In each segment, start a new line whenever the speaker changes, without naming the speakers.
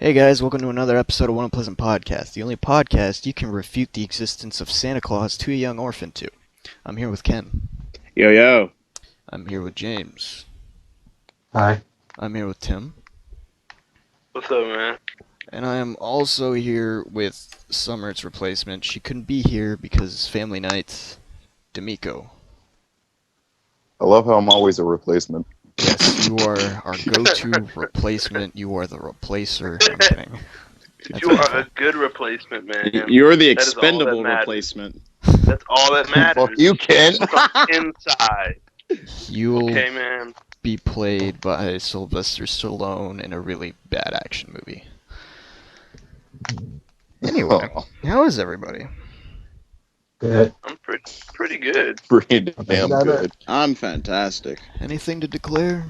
Hey guys, welcome to another episode of One Unpleasant Podcast, the only podcast you can refute the existence of Santa Claus to a young orphan to. I'm here with Ken.
Yo, yo.
I'm here with James.
Hi.
I'm here with Tim.
What's up, man?
And I am also here with Summer's replacement. She couldn't be here because family night, D'Amico.
I love how I'm always a replacement.
Yes, you are our go-to replacement. You are the replacer. I'm kidding. That's
You are a good replacement, man.
You're the
That is all that
expendable
matters.
replacement.
That's all that matters.
Fuck you, Ken.
From inside.
You'll
Okay, man.
be played by Sylvester Stallone in a really bad action movie. Anyway, how is everybody?
Good.
I'm pretty good.
Pretty damn good.
I'm fantastic.
Anything to declare?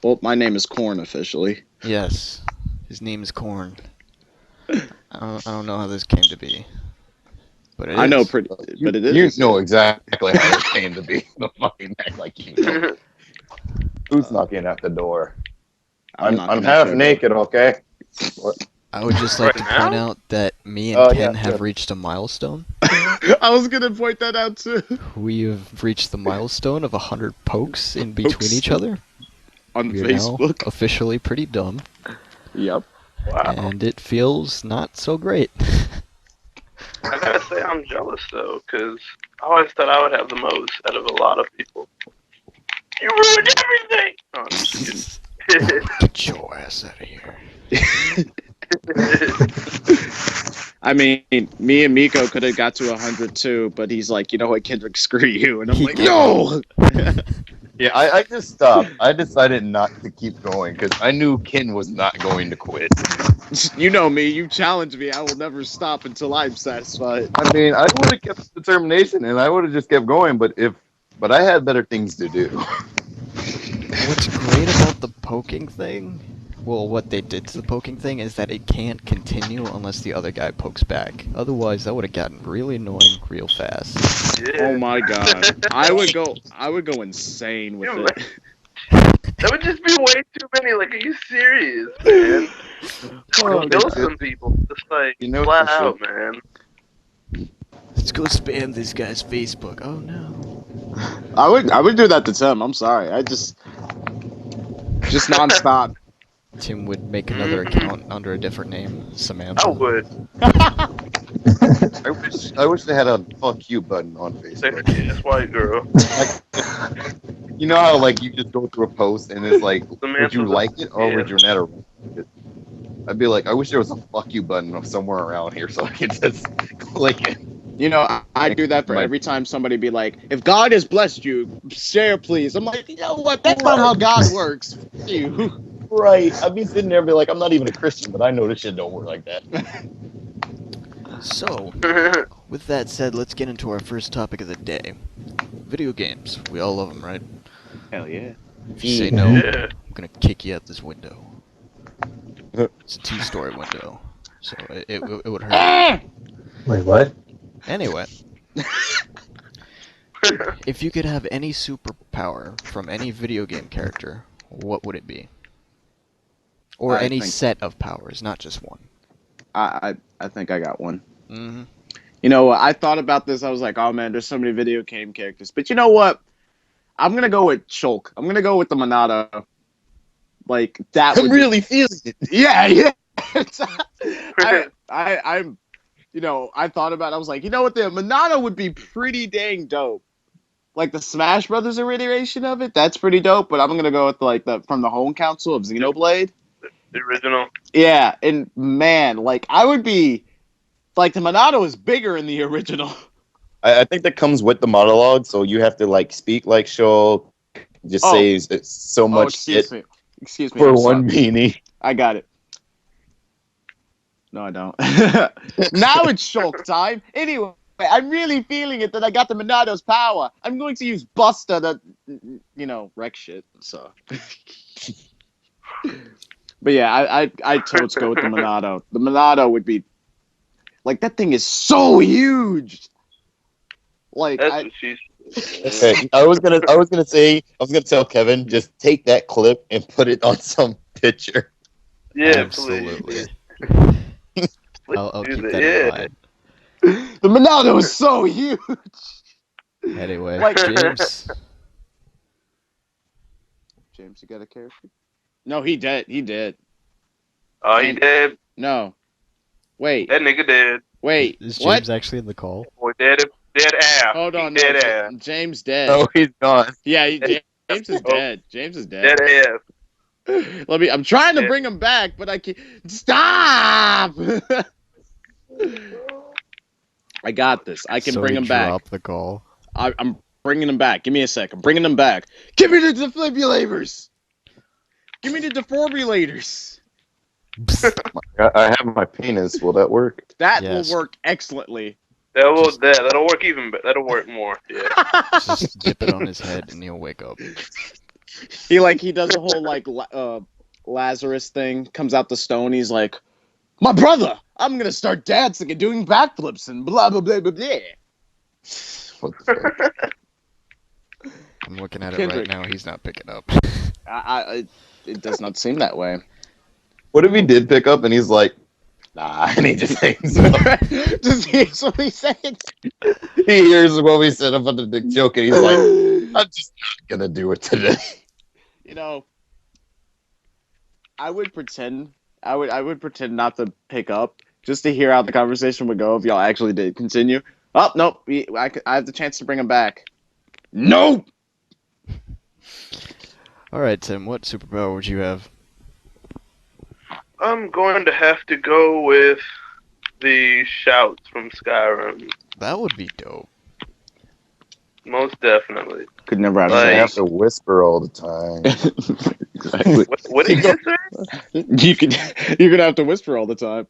Well, my name is Corn officially.
Yes, his name is Corn. I don't know how this came to be, but it is.
I know pretty, but it is.
You know exactly how it came to be. The fucking act like you know. Who's knocking at the door? I'm
not
half
sure.
naked, okay? What?
I would just like
Right
to point
now?
out that me and Ken
yeah,
have
yeah.
reached a milestone.
I was gonna point that out too.
We have reached the milestone of 100 pokes in between
Pokes.
each other.
On
We are now
Facebook.
officially pretty dumb,
Yep.
Wow.
and it feels not so great.
I gotta say I'm jealous, though, because I always thought I would have the most out of a lot of people. You ruined everything! Oh, I'm just kidding.
Get your ass out of here.
I mean, me and Miko could have got to 100 too, but he's like, you know what, Kendrick, screw you, and I'm
He
like,
did.
no.
Yeah, I just stopped. I decided not to keep going because I knew Ken was not going to quit.
You know me. You challenge me. I will never stop until I'm satisfied.
I mean, I would have kept determination and I would have just kept going, but I had better things to do.
What's great about the poking thing, well, what they did to the poking thing is that it can't continue unless the other guy pokes back. Otherwise, that would have gotten really annoying real fast.
Yeah.
Oh my god. I would go insane with
You
it.
That would just be way too many. Like, are you serious, man?
Oh,
Kill
that's
some people. Just like,
You know
flat
what you
out, man.
Let's go spam this guy's Facebook. Oh no.
I would do that to Tim. I'm sorry. I just nonstop.
Tim would make another account under a different name, Samantha.
I would.
I wish they had a fuck you button on Facebook.
Sexy ass white girl.
You know how like you just go through a post and it's like, would
Samantha's
you
a-
like it or would
yeah.
you not like it? I'd be like, I wish there was a fuck you button somewhere around here so I could just click it.
You know, I do that for every time somebody be like, if God has blessed you, share please. I'm like, you know what? That's not how God works. F- you.
Right. I'd be sitting there and be like, I'm not even a Christian, but I know this shit don't work like that.
So, with that said, let's get into our first topic of the day. Video games. We all love them, right?
Hell yeah.
If you say no,
Yeah.
I'm gonna kick you out this window. It's a two-story window, so it would hurt.
Wait, what?
Anyway, if you could have any superpower from any video game character, what would it be? Or
I
any
think-
set of powers, not just one.
I think I got one.
Mm-hmm.
You know, I thought about this. I was like, oh man, there's so many video game characters. But you know what? I'm gonna go with Shulk. I'm gonna go with the Monado. Like that.
I'm
would
really feeling it.
Yeah. I'm. You know, I thought about it. I was like, you know what? The Monado would be pretty dang dope. Like the Smash Brothers iteration of it, that's pretty dope. But I'm gonna go with like the from the home council of Xenoblade.
The original.
Yeah, and man, like I would be like the Monado is bigger in the original.
I think that comes with the monologue, so you have to like speak like Shulk. Just
Oh.
say so much shit
Excuse me. Excuse me.
for
I'm
one
sorry.
beanie.
I got it. No, I don't. Now it's Shulk time. Anyway, I'm really feeling it that I got the Monado's power. I'm going to use Buster to, you know, wreck shit. So. But yeah, I totes go with the Monado. The Monado would be like that thing is so huge. Like
That's
I,
what she's.
Okay, I was gonna tell Kevin just take that clip and put it on some picture.
Yeah,
Absolutely.
Please.
I'll
Do
keep
that.
that
Yeah.
in mind.
The Monado is so huge.
Anyway,
Like-
James.
James, you got a character? No, he dead. He dead.
Oh, he
And-
dead.
No. Wait.
That nigga dead.
Wait.
Is
What?
James actually in the call?
Boy, dead ass.
Hold on.
He
No.
dead ass.
James dead.
Oh, he's gone.
Yeah.
Dead
James is
ass.
dead. James is dead.
Dead ass.
I'm trying to
Yeah.
bring him back, but I can't. Stop. I got this. I can
So
bring
he
him back.
dropped the call.
I'm bringing him back. Give me a sec. I'm bringing him back. Give me the defibrillators. Give me the defibrillators.
I have my penis. Will that work?
That
Yes.
will work excellently.
That'll work even better. That'll work more. Yeah.
Just dip it on his head and he'll wake up.
He does a whole Lazarus thing. Comes out the stone. He's like, my brother. I'm gonna start dancing and doing backflips and blah blah blah blah blah.
What the fuck?
I'm looking at it
Kendrick.
right now. He's not picking up.
It does not seem that way.
What if he did pick up and he's like, nah, and he just hangs up?
Just hears what he's saying.
He hears what we said about the dick joke and he's like, I'm just not gonna do it today.
You know, I would pretend pretend not to pick up just to hear how the conversation would go if y'all actually did continue. Oh nope, I have the chance to bring him back. Nope.
All right, Tim. What superpower would you have?
I'm going to have to go with the shouts from Skyrim.
That would be dope.
Most definitely.
Could never have
I
Like-
have to whisper all the time.
Exactly.
What did you say?
You're gonna have to whisper all the time.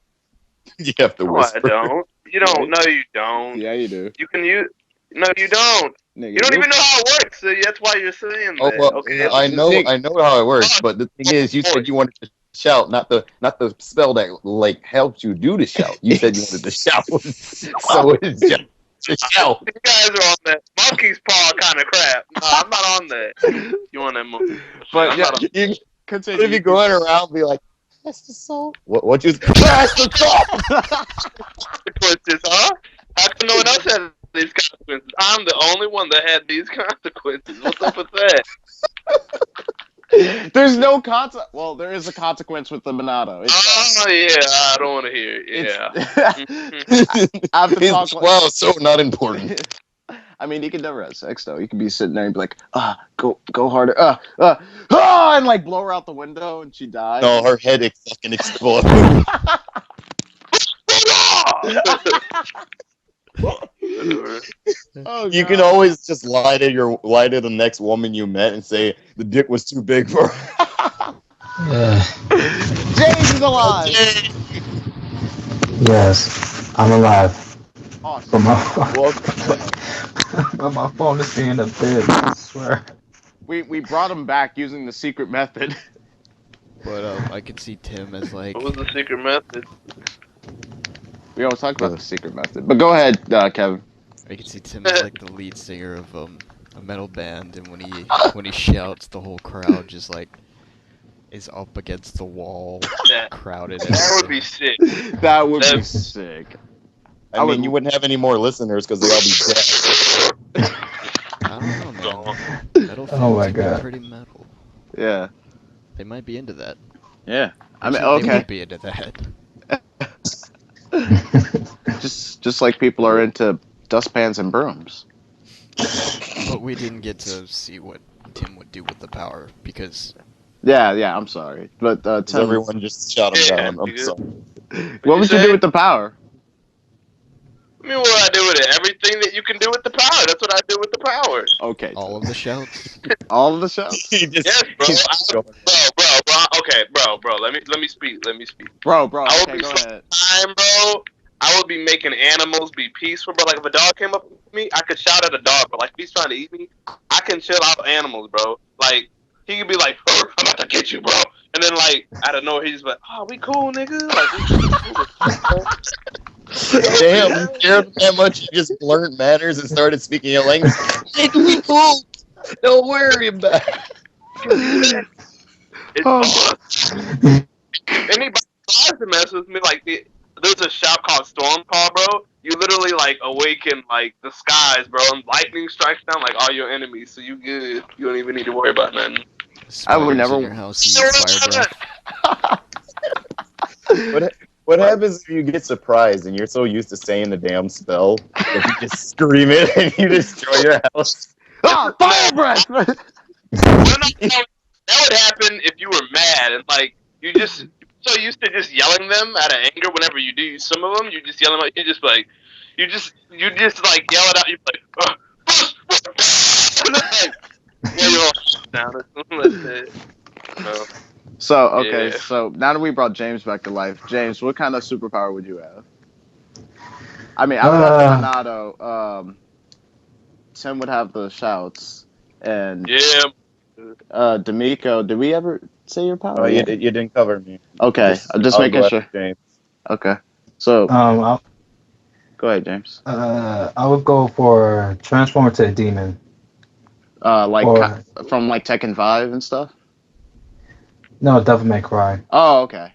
You have to
No, I
whisper.
don't. You don't. No, you don't.
Yeah, you do.
You can use. No, you don't.
Nigga,
You don't even know how it works. So that's why you're saying
Oh
that.
well,
Okay.
I know how it works, but the thing is, you said you wanted to shout, not the spell that like helps you do the shout. You said you wanted to shout, so it's just to shout.
You guys are on that monkey's paw kind of crap. No, I'm not on that. You on that monkey?
But
I'm
yeah,
not on-
You,
continue.
if you're going around, be like, "That's the soul." What you? That's the soul.
consequences, huh? How come no one else has these consequences? I'm the only one that had these consequences. What's up with that?
There's no consequence. Well, there is a consequence with the Monado.
Oh yeah, I don't want to hear it. Yeah.
I have to talk.
Wow, so not important.
I mean, you can never have sex though. You can be sitting there and be like, go harder, and like blow her out the window and she dies.
No, her head fucking explodes.
Oh,
You
God.
can always just lie to the next woman you met and say the dick was too big for her.
James is alive.
Yes, I'm alive.
Awesome.
But my,
Welcome.
but my phone is being a bitch, I swear.
We brought him back using the secret method.
But I could see Tim as like.
What was the secret method?
We always talk about the secret method. But go ahead, Kevin.
I could see Tim as like the lead singer of a metal band, and when he shouts, the whole crowd just like is up against the wall,
That,
crowded.
that would be sick.
That would be
That's-
sick.
I mean, you wouldn't have any more listeners because they all be dead.
I don't know, man. Metal fans
Oh my
are
God.
pretty metal.
Yeah.
They might be into that.
Yeah. I mean,
Actually, They
okay.
would be into that.
Just like people are into dustpans and brooms.
But we didn't get to see what Tim would do with the power because
Yeah. I'm sorry, but
Because
Tim,
everyone just shot him
Yeah,
down. I'm
nigga.
sorry.
what would you
say?
do with the power?
I mean, what do I do with it? Everything that you can do with the power. That's what I do with the power.
Okay.
all of the shouts.
all of the shows.
He just,
Yes, bro.
he's just going-
Bro. Okay, bro. Let me speak.
Bro.
I would
Okay,
be
go
so
ahead.
time, bro. I would be making animals be peaceful, bro. Like if a dog came up with me, I could shout at a dog, but like if he's trying to eat me, I can chill out animals, bro. Like he could be like, "I'm about to get you, bro," and then like out of nowhere he's like, "Oh, we cool, nigga." Like,
Damn, you cared that much? You just learned manners and started speaking your language. Nigga, we cool. Don't worry about it.
it's
Oh.
awesome. anybody tries to mess with me, like there's a shout called Storm Call, bro. You literally like awaken like the skies, bro, and lightning strikes down like all your enemies, so you good. You don't even need to worry about nothing.
I would
Spiders
never.
in your house use fire breath.
What happens if you get surprised and you're so used to saying the damn spell that you just scream it and you destroy your house?
Ah, fire breath.
Well, that would happen if you were mad and like you just so used to just yelling them out of anger. Whenever you do some of them, you just yell them out. You just like you just like yell it out. You're like, and then, like, yeah, you're all down or something like that. No.
So okay,
Yeah.
so now that we brought James back to life, James, what kind of superpower would you have? I mean, I would have the Monado. Tim would have the shouts, and
Yeah.
D'Amico. Did we ever say your power?
Oh, you,
Yeah.
you didn't cover me.
Okay, I'm just
I'll
making
go
sure.
after James.
Okay, so
I,
go ahead, James.
I would go for transform into a demon.
Like
Or
from like Tekken 5 and stuff.
no, Devil May Cry.
Oh, okay.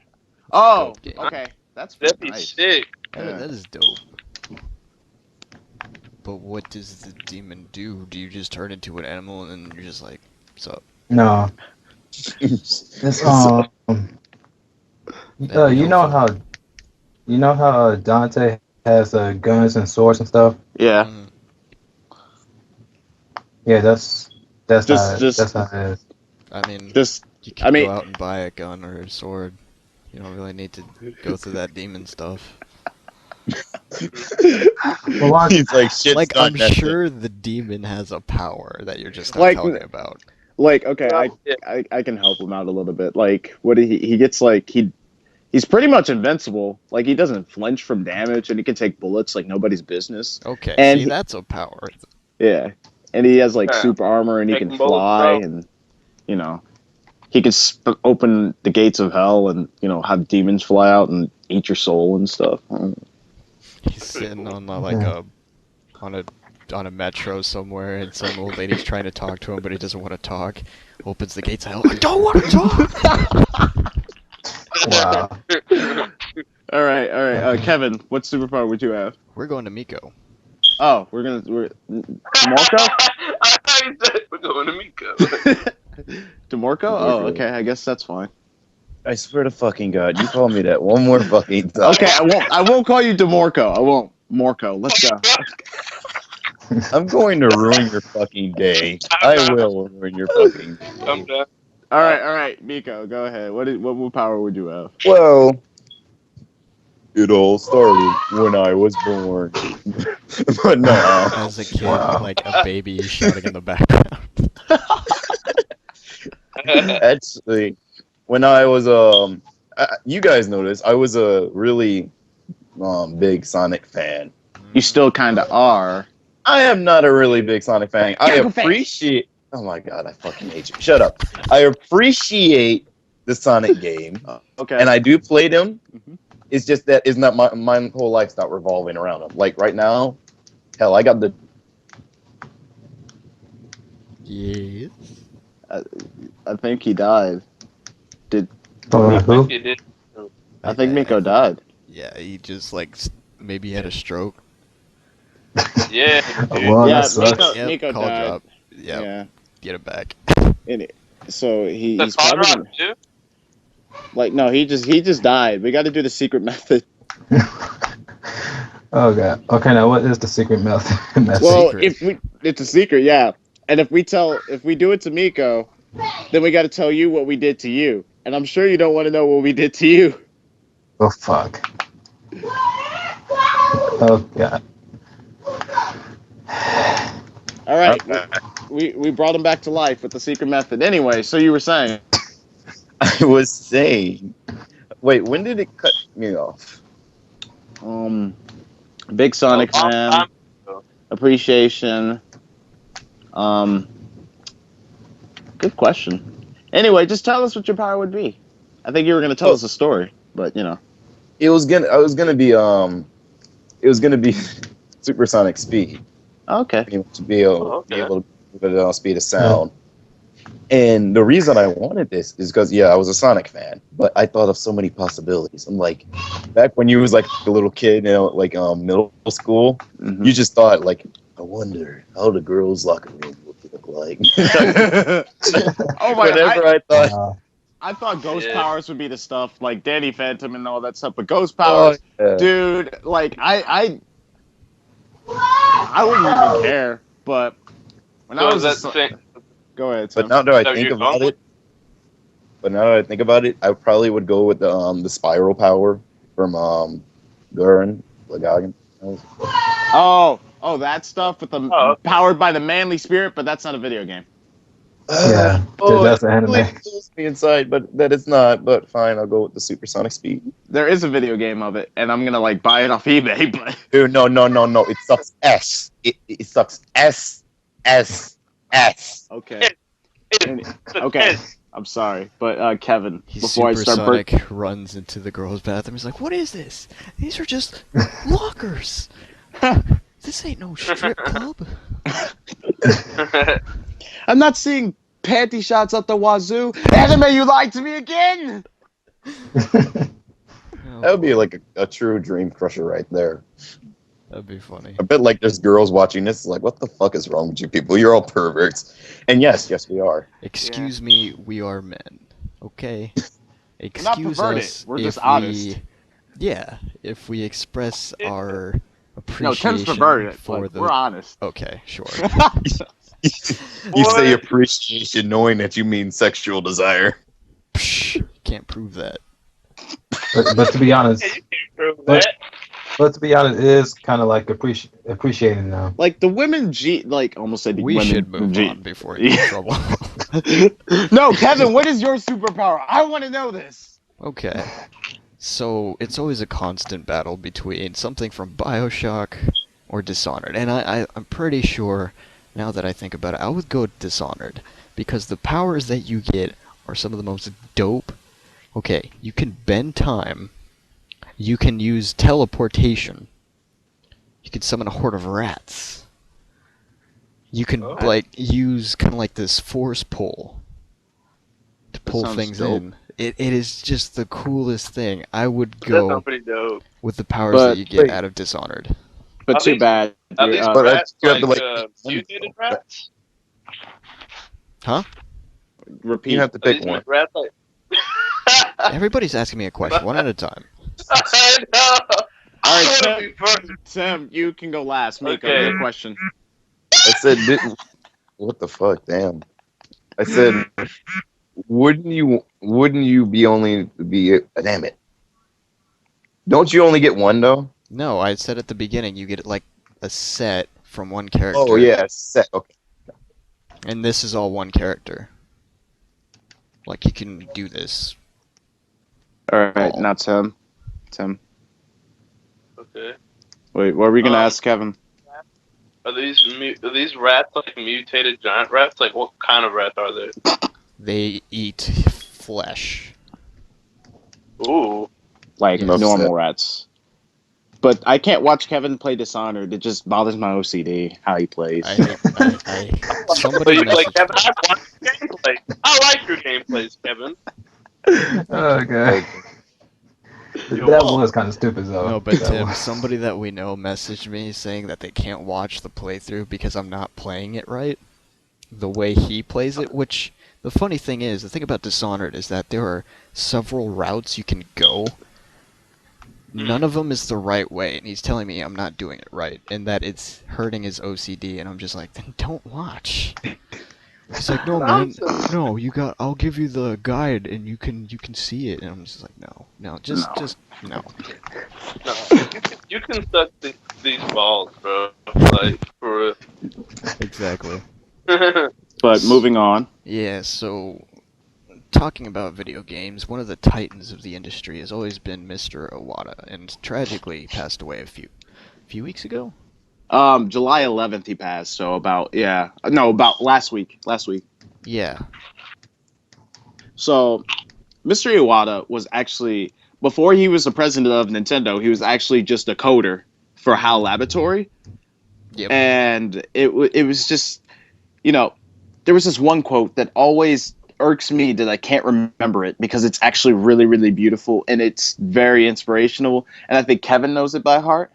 Oh,
Dope game.
okay. That's
That'd be
nice.
sick.
Yeah.
That is dope. But what does the demon do? Do you just turn into an animal and then you're just like, what's up?
No, it's
That'd be
you know
helpful.
how Dante has guns and swords and stuff.
Yeah.
Mm,
Yeah, that's
Just
how it is.
I mean,
just.
you could
I mean,
go out and buy a gun or a sword. You don't really need to go through that demon stuff.
Well, why,
He's like, shit's
Like,
not
I'm
necessary.
sure the demon has a power that you're just not
Like-
telling me about.
like okay,
Yeah.
I can help him out a little bit. Like what he gets like he's pretty much invincible. Like he doesn't flinch from damage and he can take bullets like nobody's business.
Okay,
And
see,
he-
that's a power.
Yeah. And he has like
Yeah.
super armor and he
Taking
can
bullets,
fly
bro.
and he can open the gates of hell and have demons fly out and eat your soul and stuff.
He's sitting on on a metro somewhere, and some old lady's trying to talk to him, but he doesn't want to talk. Opens the gates of hell. I don't want to talk.
wow.
All right. Kevin, what superpower would you have?
We're going to Miko.
Oh, we're Marco?
I thought you said we're going to Miko.
DeMarco? Oh, okay. I guess that's fine.
I swear to fucking God, you call me that one more fucking time.
Okay, I won't call you DeMarco. I won't. Marco, let's go.
I'm going to ruin your fucking day. I will ruin your fucking
I'm
day.
done.
All right, Miko, go ahead. What power would you have?
Well, it all started when I was born. But no.
As a kid,
Wow.
like a baby shouting in the background.
Actually, when I was you guys noticed I was a really big Sonic fan.
You still kind of are.
I am not a really big Sonic fan. I
Go fast.
appreciate. Oh my God, I fucking hate you. Shut up. I appreciate the Sonic game,
Okay.
and I do play them.
Mhm.
It's just that it's not my whole life's not revolving around them. Like right now, hell, I got the.
Yes.
I think he died.
Who?
You did.
I think Miko died.
Yeah, he just maybe had a stroke.
Yeah.
Well,
Yeah,
that sucks.
Miko
call
died.
drop. Yep,
Yeah.
get it back.
So
The
he's
car
probably
drop too?
like no, he just died. We got to do the secret method.
Oh god. Okay, now what is the secret method?
Well,
secret.
it's a secret, yeah. And if we do it to Miko, then we got to tell you what we did to you. And I'm sure you don't want to know what we did to you.
Oh fuck. Oh god.
All right, we brought him back to life with the secret method. Anyway, so you were saying?
I was saying. Wait, when did it cut me off?
Big Sonic
A long
fan,
time ago.
appreciation. Good question. Anyway, just tell us what your power would be. I think you were going to tell us a story, but
It was gonna be supersonic speed.
Okay.
To be able
Oh, okay.
to speed of sound. And the reason I wanted this is because, yeah, I was a Sonic fan, but I thought of so many possibilities. I'm like, back when you was like a little kid, like middle school, you just thought like, I wonder how the girls' locker room would look like.
Oh my!
Whenever I thought,
I thought ghost
Yeah.
powers would be the stuff like Danny Phantom and all that stuff, but ghost
oh
powers,
yeah,
dude, like I wouldn't even care. But when I
So is
was
that the same?
go ahead,
but
Tim.
now that I
That
think
you're going
about
with?
it, I probably would go with the spiral power from Gurren Lagann.
Oh, that stuff with the
Oh, okay.
powered by the manly spirit, but that's not a video game.
Yeah,
It
that's the
really
anime.
kills me inside, but that it's not. But fine, I'll go with the supersonic speed.
There is a video game of it, and I'm gonna like buy it off eBay. But
Dude, no, no, no, no. It sucks S. It sucks S S S.
okay, okay, I'm sorry, but Kevin,
He's
before I start
supersonic, runs into the girls' bathroom. He's like, "What is this? These are just lockers. This ain't no strip club."
I'm not seeing panty shots up the wazoo. Anime, you lied to me again.
Oh,
That would be
boy.
like a true dream crusher right there.
That'd be funny.
I bet like there's girls watching this like, what the fuck is wrong with you people? You're all perverts. And yes, we are.
Excuse me, we are men. Okay.
We're not
Excuse
perverted.
us
We're
if
just honest.
yeah, if we express our
No,
appreciation
Tim's perverted.
for
But
the.
we're honest.
Okay, sure.
You say
What?
appreciation knowing that you mean sexual desire.
Psh, can't prove that.
But to be honest,
Yeah, you can't prove
but
that.
but to be honest, it is kind of like appreciating them.
Like the women like almost said
We
women
should move
G.
on before you get in trouble.
No, Kevin, what is your superpower? I want to know this.
Okay. So it's always a constant battle between something from BioShock or Dishonored. And I'm pretty sure, now that I think about it, I would go with Dishonored. Because the powers that you get are some of the most dope. Okay, you can bend time. You can use teleportation. You can summon a horde of rats. You can,
Oh.
like, use kind of like this force pull to pull
sounds
things
dope.
in. It is just the coolest thing. I would
That
go
sounds pretty dope.
with the powers
But-
that you get
wait.
out of Dishonored.
But
Are
too
these-
bad.
Are these
But
rats
you have
like,
to, like,
mutated rats?
Huh?
Repeat.
You have to
Are
pick
these
one.
rats like?
Everybody's asking me a question, one at a time.
I know.
All
I
right,
want to be first.
Tim, you can go last. Miko,
Okay.
your question.
I said, what the fuck? Damn. I said, wouldn't you be damn it? Don't you only get one though?
No, I said at the beginning you get like a set from one character.
Oh yeah, set. Okay.
And this is all one character. Like you can do this.
All right,
Oh.
now Tim. Tim.
Okay.
Wait, what were we gonna
Um,
ask Kevin?
Are these rats like mutated giant rats? Like what kind of rats are they?
They eat flesh.
Ooh.
Like
Yes.
normal rats. But I can't watch Kevin play Dishonored. It just bothers my OCD how he plays.
I
So
somebody
you like
messaged
Kevin?
me.
I watched your gameplay. I like your gameplays, Kevin.
Okay.
You're
That
welcome.
was kind of stupid though.
No, but
That
Tim,
was-
somebody that we know messaged me saying that they can't watch the playthrough because I'm not playing it right. The way he plays it, which the funny thing is, the thing about Dishonored is that there are several routes you can go. None of them is the right way, and he's telling me I'm not doing it right, and that it's hurting his OCD, and I'm just like, then don't watch. He's like, no man, no, I'll give you the guide, and you can see it, and I'm just like, no, just no.
No, you can suck these balls, bro. Like for
Exactly.
real.
But moving on.
Yeah, so talking about video games, one of the titans of the industry has always been Mr. Iwata, and tragically passed away a few weeks ago.
July 11th he passed, so about last week.
Yeah.
So Mr. Iwata was actually before he was the president of Nintendo, he was actually just a coder for HAL Laboratory.
Yep.
And it was just, you know, there was this one quote that always irks me that I can't remember it because it's actually really, really beautiful and it's very inspirational. And I think Kevin knows it by heart.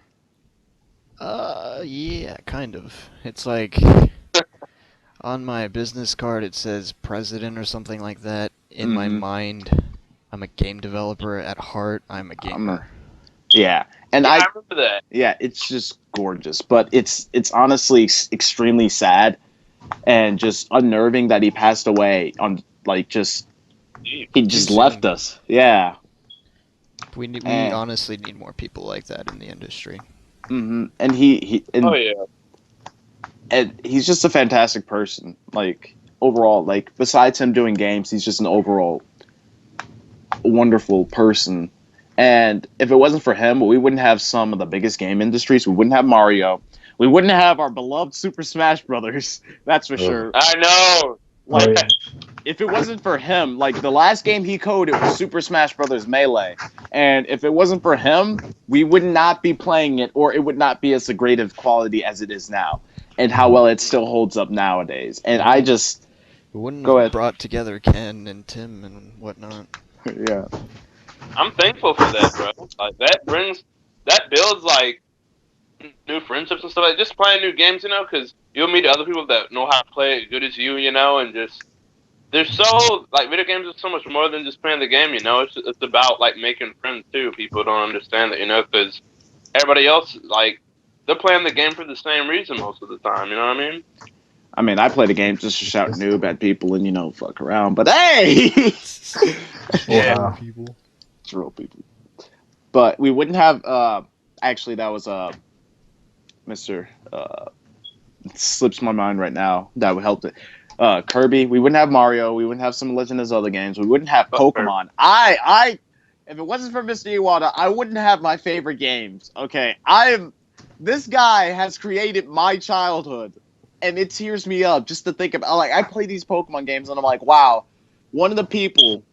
Yeah, kind of. It's like on my business card it says president or something like that. In my mind, I'm a game developer. At heart, I'm a gamer.
Yeah, and
I remember that.
yeah, it's just gorgeous, but it's honestly extremely sad and just unnerving that he passed away on like just he
Too
just
soon.
left us. Yeah.
We honestly need more people like that in the industry.
And
Oh yeah.
and he's just a fantastic person. Like overall, like besides him doing games, he's just an overall wonderful person. And if it wasn't for him, we wouldn't have some of the biggest game industries. We wouldn't have Mario. We wouldn't have our beloved Super Smash Brothers. That's for sure.
I know.
Like,
Oh, yeah.
if it wasn't for him, like the last game he coded was Super Smash Brothers Melee, and if it wasn't for him, we would not be playing it, or it would not be as great of quality as it is now, and how well it still holds up nowadays. And I just
We wouldn't
go
have
ahead.
brought together Ken and Tim and whatnot.
Yeah.
I'm thankful for that, bro. Like that builds like new friendships and stuff. Like just playing new games, because you'll meet other people that know how to play it good as you, and just there's so like video games are so much more than just playing the game. It's about like making friends too. People don't understand that, because everybody else like they're playing the game for the same reason most of the time. You know what I mean?
I mean, I play the game just to shout noob at people and fuck around. But hey,
Yeah.
Wow.
People.
it's real people. But we wouldn't have. Actually, that was Mister. Slips my mind right now. That would help it. Kirby. We wouldn't have Mario. We wouldn't have some Legend of Zelda games. We wouldn't have Pokemon. If it wasn't for Mr. Iwata, I wouldn't have my favorite games. Okay, This guy has created my childhood, and it tears me up just to think about. Like I play these Pokemon games, and I'm like, wow, one of the people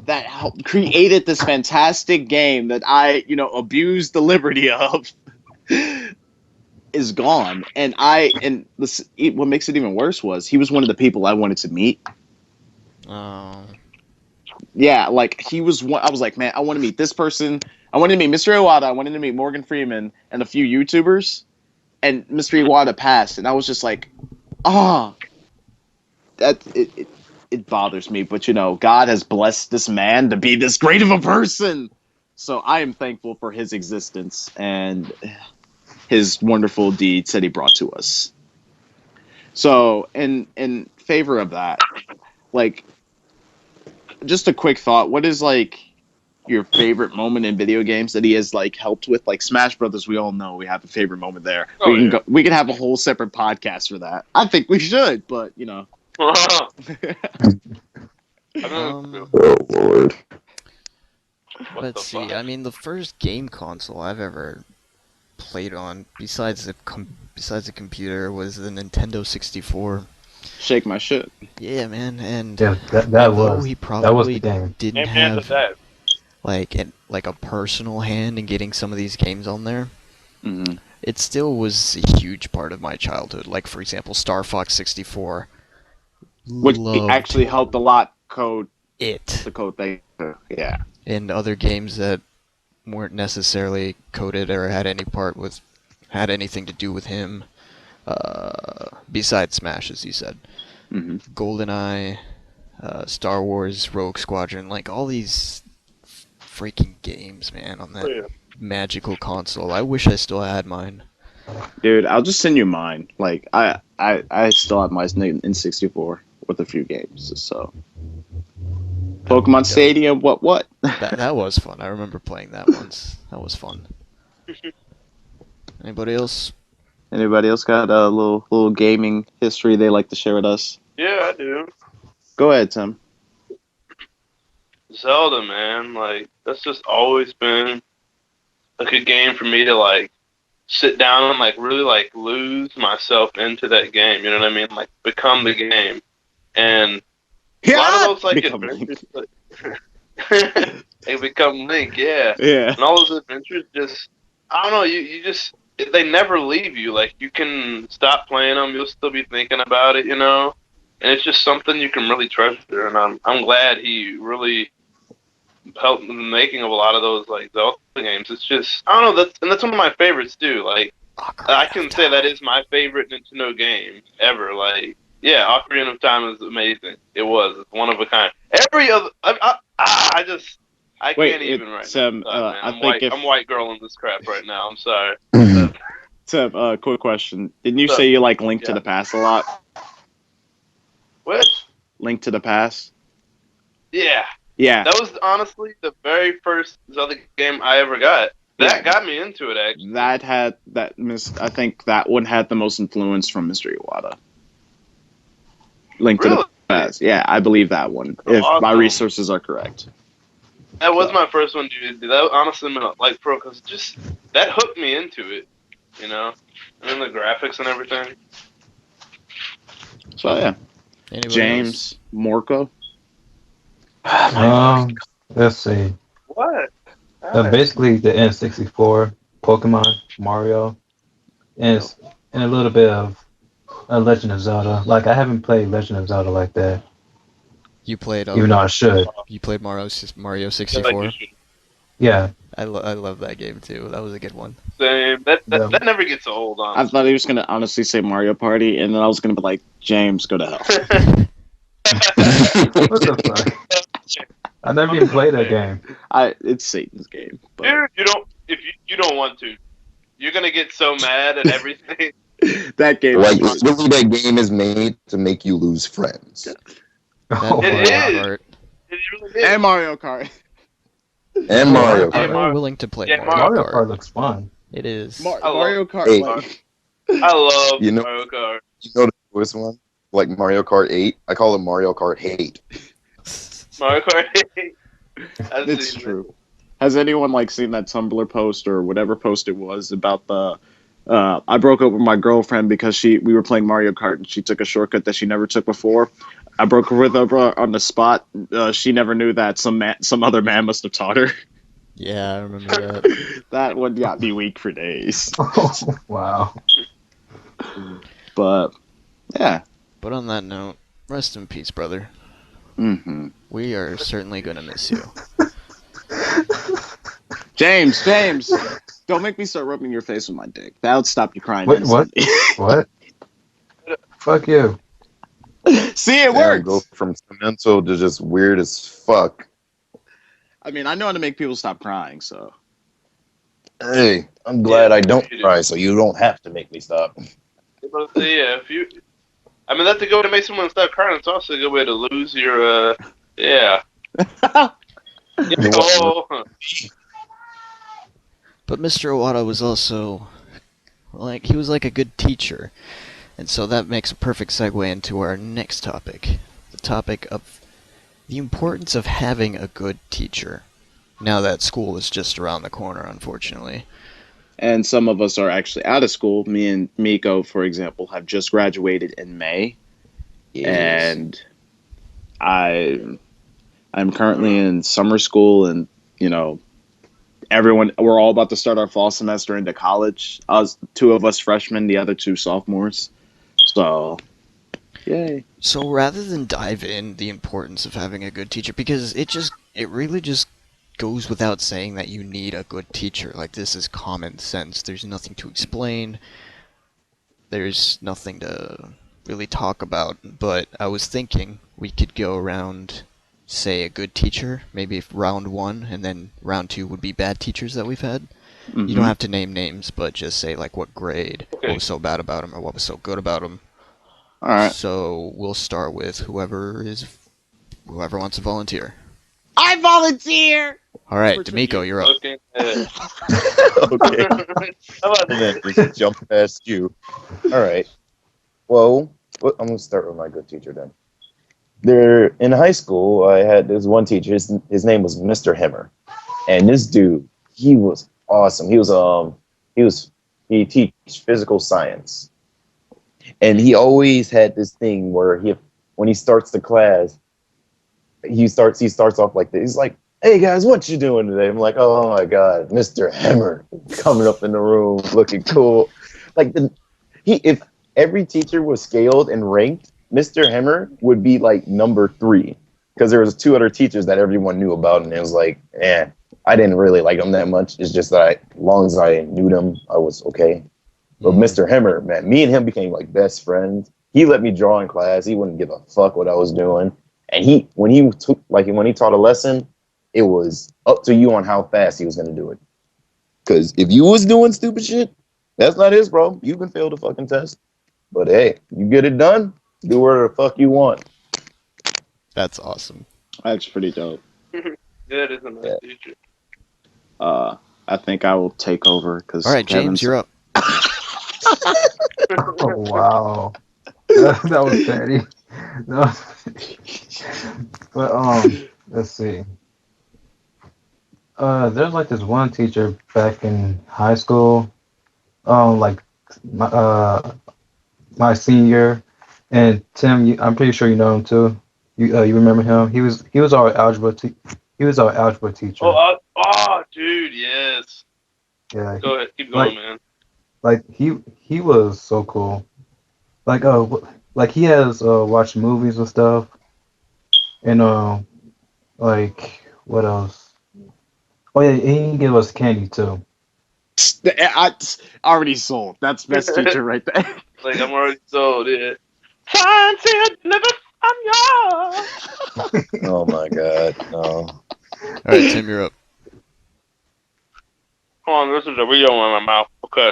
that created this fantastic game that I, abused the liberty of is gone. And what makes it even worse was he was one of the people I wanted to meet.
Oh.
Yeah, like he was one. I was like, man, I want to meet this person. I wanted to meet Mr. Iwata. I wanted to meet Morgan Freeman and a few YouTubers. And Mr. Iwata passed, and I was just like, ah, it bothers me. But God has blessed this man to be this great of a person. So I am thankful for his existence and his wonderful deeds that he brought to us. So in favor of that, like just a quick thought, what is like your favorite moment in video games that he has like helped with? Like Smash Brothers, we all know we have a favorite moment there.
Oh,
We can have a whole separate podcast for that. I think we should, but
Um,
Oh Lord.
let's see. I mean, the first game console I've ever played on, besides the computer, was the Nintendo 64.
Shake my shit.
Yeah, man. And
Yeah, that
although
was
he
that was
probably
the game.
didn't
Amen to
have
that.
like a personal hand in getting some of these games on there,
Mm-hmm.
it still was a huge part of my childhood. Like for example, Star Fox 64.
Which
Loved
actually helped a lot code
it.
the code thing. Yeah.
And other games that weren't necessarily coded or had anything to do with him. Besides Smash, as you said,
Mm-hmm.
GoldenEye, Star Wars, Rogue Squadron, like all these freaking games, man, on that
Oh, yeah.
magical console. I wish I still had mine.
Dude, I'll just send you mine. Like I still have my N64 with a few games. So Pokemon Stadium, what?
That was fun. I remember playing that once. That was fun. Anybody else?
Anybody else got a little gaming history they like to share with us?
Yeah, I do.
Go ahead, Tim.
Zelda, man, like that's just always been like a game for me to like sit down and like really like lose myself into that game. You know what I mean? Like become the game. And a lot of those like
Become
adventures, like, they become Link, yeah.
Yeah.
And all those adventures just, I don't know, you just, they never leave you. Like, you can stop playing them, you'll still be thinking about it, and it's just something you can really treasure. And I'm glad he really helped in the making of a lot of those like Zelda games. It's just I don't know. That's one of my favorites too. Like I
Ocarina of
can say that
Time.
is my favorite Nintendo game ever. Like yeah, Ocarina of Time is amazing. It was. It's one of a kind. Every other I
Wait,
can't even right now.
Tim.
Sorry, man.
I think if
I'm white girling this crap right now. I'm sorry.
Mhm.
Tim, quick question. Didn't you
So,
say you like Link to
yeah.
the Past a lot?
What?
Link to the Past.
Yeah.
Yeah,
That was honestly the very first Zelda game I ever got.
yeah.
That got me into it actually.
That had that miss. I think that one had the most influence from Mr. Iwata. Link to the
Really?
Past. Yeah, I believe that one. If my
Awesome.
resources are correct.
That was
So,
my first one, dude. That honestly meant like pro because just that hooked me into it. You know, I mean the graphics and everything.
so yeah.
Anybody else?
James Morco.
Um, let's see.
What? Alright.
Basically the N64, Pokemon, Mario, and
Yep.
and a little bit of Legend of Zelda. Like I haven't played Legend of Zelda like that,
You played
even though I should.
Mario
Like you
64.
should.
Yeah,
I love that game too. That was a good one.
Same.
yeah.
That never gets old,
I thought
honestly.
he was gonna honestly say Mario Party, and then I was gonna be like, James, go to hell.
What the fuck? I never even played that game.
It's Satan's game, but
Dude, you don't if you don't want to. You're gonna get so mad at everything.
that game
Like,
is
really, that game is made to make you lose friends.
That
Oh
and
It
Mario
wow.
is.
Kart.
It really is.
and Mario Kart.
And
Oh,
Mario
I'm
Yeah,
Kart.
more
Mario.
willing to play
Yeah,
Mario
Mario
Kart.
Kart looks fun.
It is.
I love.
Mario Kart,
Hey,
like
I love
you know,
Mario Kart.
you know the newest one? Like Mario Kart 8? I call it Mario Kart Hate.
Mario Kart. I've
it's
seen it.
true. Has anyone like seen that Tumblr post or whatever post it was about the? I broke up with my girlfriend because we were playing Mario Kart and she took a shortcut that she never took before. I broke up with her on the spot. She never knew that some other man must have taught her.
Yeah, I remember that.
That one got me weak for days.
Oh wow.
But yeah.
But on that note, rest in peace, brother.
Mm-hmm.
We are certainly gonna miss you.
James, don't make me start rubbing your face with my dick. That would stop you crying
Wait, what?
instantly.
What? Fuck you.
See, it
Damn, go
works.
from sentimental to just weird as fuck.
I mean, I know how to make people stop crying, so.
Hey, I'm glad
Yeah,
I don't
you do.
cry, so you don't have to make me stop.
But yeah, if you, I mean, that's a good way to make someone stop crying. It's also a good way to lose your, yeah.
You know what?
Oh,
But Mr. Iwata was also he was like a good teacher. And so that makes a perfect segue into our next topic. The topic of the importance of having a good teacher. Now that school is just around the corner, unfortunately.
And some of us are actually out of school. Me and Miko, for example, have just graduated in May. And I'm currently in summer school, and we're all about to start our fall semester into college. Two of us freshmen, the other two sophomores. So, yay.
So rather than dive in the importance of having a good teacher, because it really just goes without saying that you need a good teacher. Like, this is common sense. There's nothing to explain. There's nothing to really talk about. But I was thinking we could go around, say, a good teacher, maybe round one, and then round two would be bad teachers that we've had.
Mm-hmm.
You don't have to name names, but just say, like, what grade,
Okay.
what was so bad about them, or what was so good about them.
All right.
So we'll start with whoever wants to volunteer.
I volunteer.
All right,
For
D'Amico,
tribute.
you're up.
okay.
Okay.
How about
And then
this?
just jump past you. All right. Well, I'm going to start with my good teacher then. There in high school, I had this one teacher. His name was Mr. Hemmer, and this dude, he was awesome. He teach physical science, and he always had this thing where when he starts the class, he starts off like this. He's like, "Hey guys, what you doing today?" I'm like, "Oh my god, Mr. Hemmer coming up in the room, looking cool." Like if every teacher was scaled and ranked, Mr. Hemmer would be like number 3 because there was 2 other teachers that everyone knew about, and it was like, I didn't really like them that much. It's just that as long as I knew them, I was okay. But Mr. Hemmer, man, me and him became like best friends. He let me draw in class. He wouldn't give a fuck what I was doing. And when he taught a lesson, it was up to you on how fast he was gonna do it. Because if you was doing stupid shit, that's not his problem. You can fail the fucking test. But hey, you get it done, do whatever the fuck you want.
That's awesome.
That's pretty dope.
Good is a nice teacher.
I think I will take over because
All right, James, you're up.
Oh, wow. That was petty. That was- But let's see. There's like this one teacher back in high school, like my senior, and Tim, I'm pretty sure you know him too. You remember him? He was our algebra teacher.
Dude, yes.
Yeah,
Go ahead, keep going,
like
man.
he was so cool. Like like he has watched movies and stuff, and like what else? Oh yeah, he gave us candy too.
I already sold. That's best teacher right there.
Like, I'm already sold, yeah. Trying to deliver from yours.
Oh my god, no.
All right, Tim, you're up.
Hold on, this is a video in my mouth. Okay.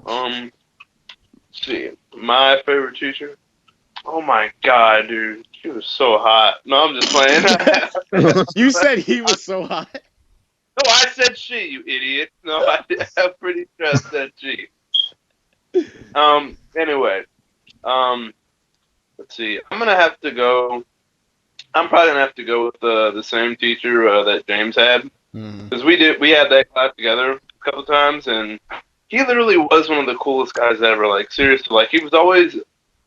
Let's see. My favorite teacher? Oh my god, dude. She was so hot. No, I'm just playing.
You said he was so hot.
No, I said she, you idiot. No, I'm pretty sure I said she. Anyway. Let's see. I'm probably gonna have to go with the same teacher that James had. Because we had that class together a couple times, and he literally was one of the coolest guys ever. Like, seriously, like, he was always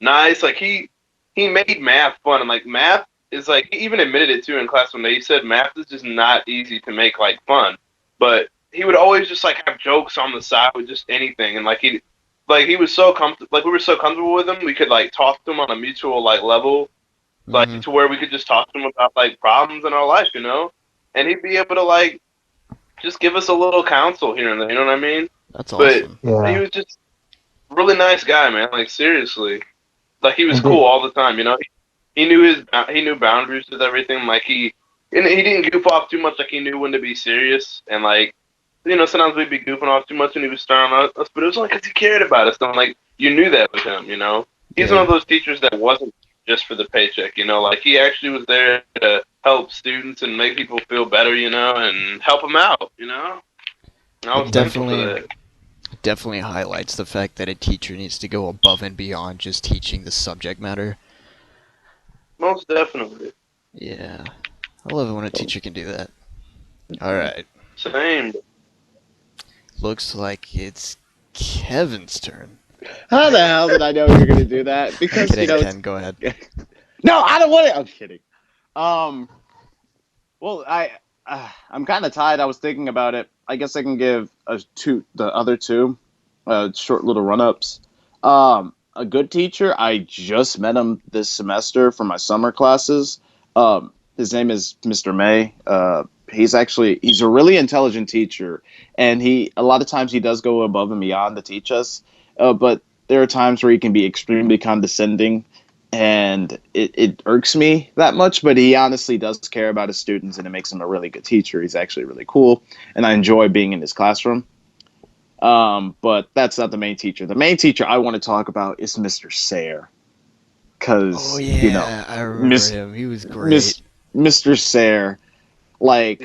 nice. Like, he made math fun, and like, math is like, he even admitted it too in class one day. He said math is just not easy to make like fun, but he would always just like have jokes on the side with just anything, and like he was so comfortable. Like, we were so comfortable with him, we could like talk to him on a mutual like level, like to where we could just talk to him about like problems in our life, and he'd be able to like just give us a little counsel here and there. You know what I mean?
That's awesome.
But he was just a really nice guy, man. Like, seriously, like, he was cool all the time. He knew boundaries with everything. Like, he didn't goof off too much. Like, he knew when to be serious, and like, sometimes we'd be goofing off too much and he was staring at us, but it was only because he cared about us. And like, you knew that with him. He's one of those teachers that wasn't just for the paycheck. Like, he actually was there to help students and make people feel better, and help them out. And I was thankful for that.
Definitely highlights the fact that a teacher needs to go above and beyond just teaching the subject matter.
Most definitely.
Yeah. I love it when a teacher can do that. Alright.
Same.
Looks
like it's Kevin's turn.
How the hell did I know you were going to do that? Because,
Kidding, Ken, go ahead.
No, I don't want it. I'm kidding. Well, I'm kind of tired. I was thinking about it. I guess I can give the other two short little run-ups. A good teacher, I just met him this semester for my summer classes. His name is Mr. May. He's a really intelligent teacher, and a lot of times he does go above and beyond to teach us. But there are times where he can be extremely condescending, and it irks me that much. But he honestly does care about his students, and it makes him a really good teacher. He's actually really cool, and I enjoy being in his classroom. But that's not the main teacher. The main teacher I want to talk about is Mr. Sayre. Because,
I remember him. He was great.
Mr. Sayre, like,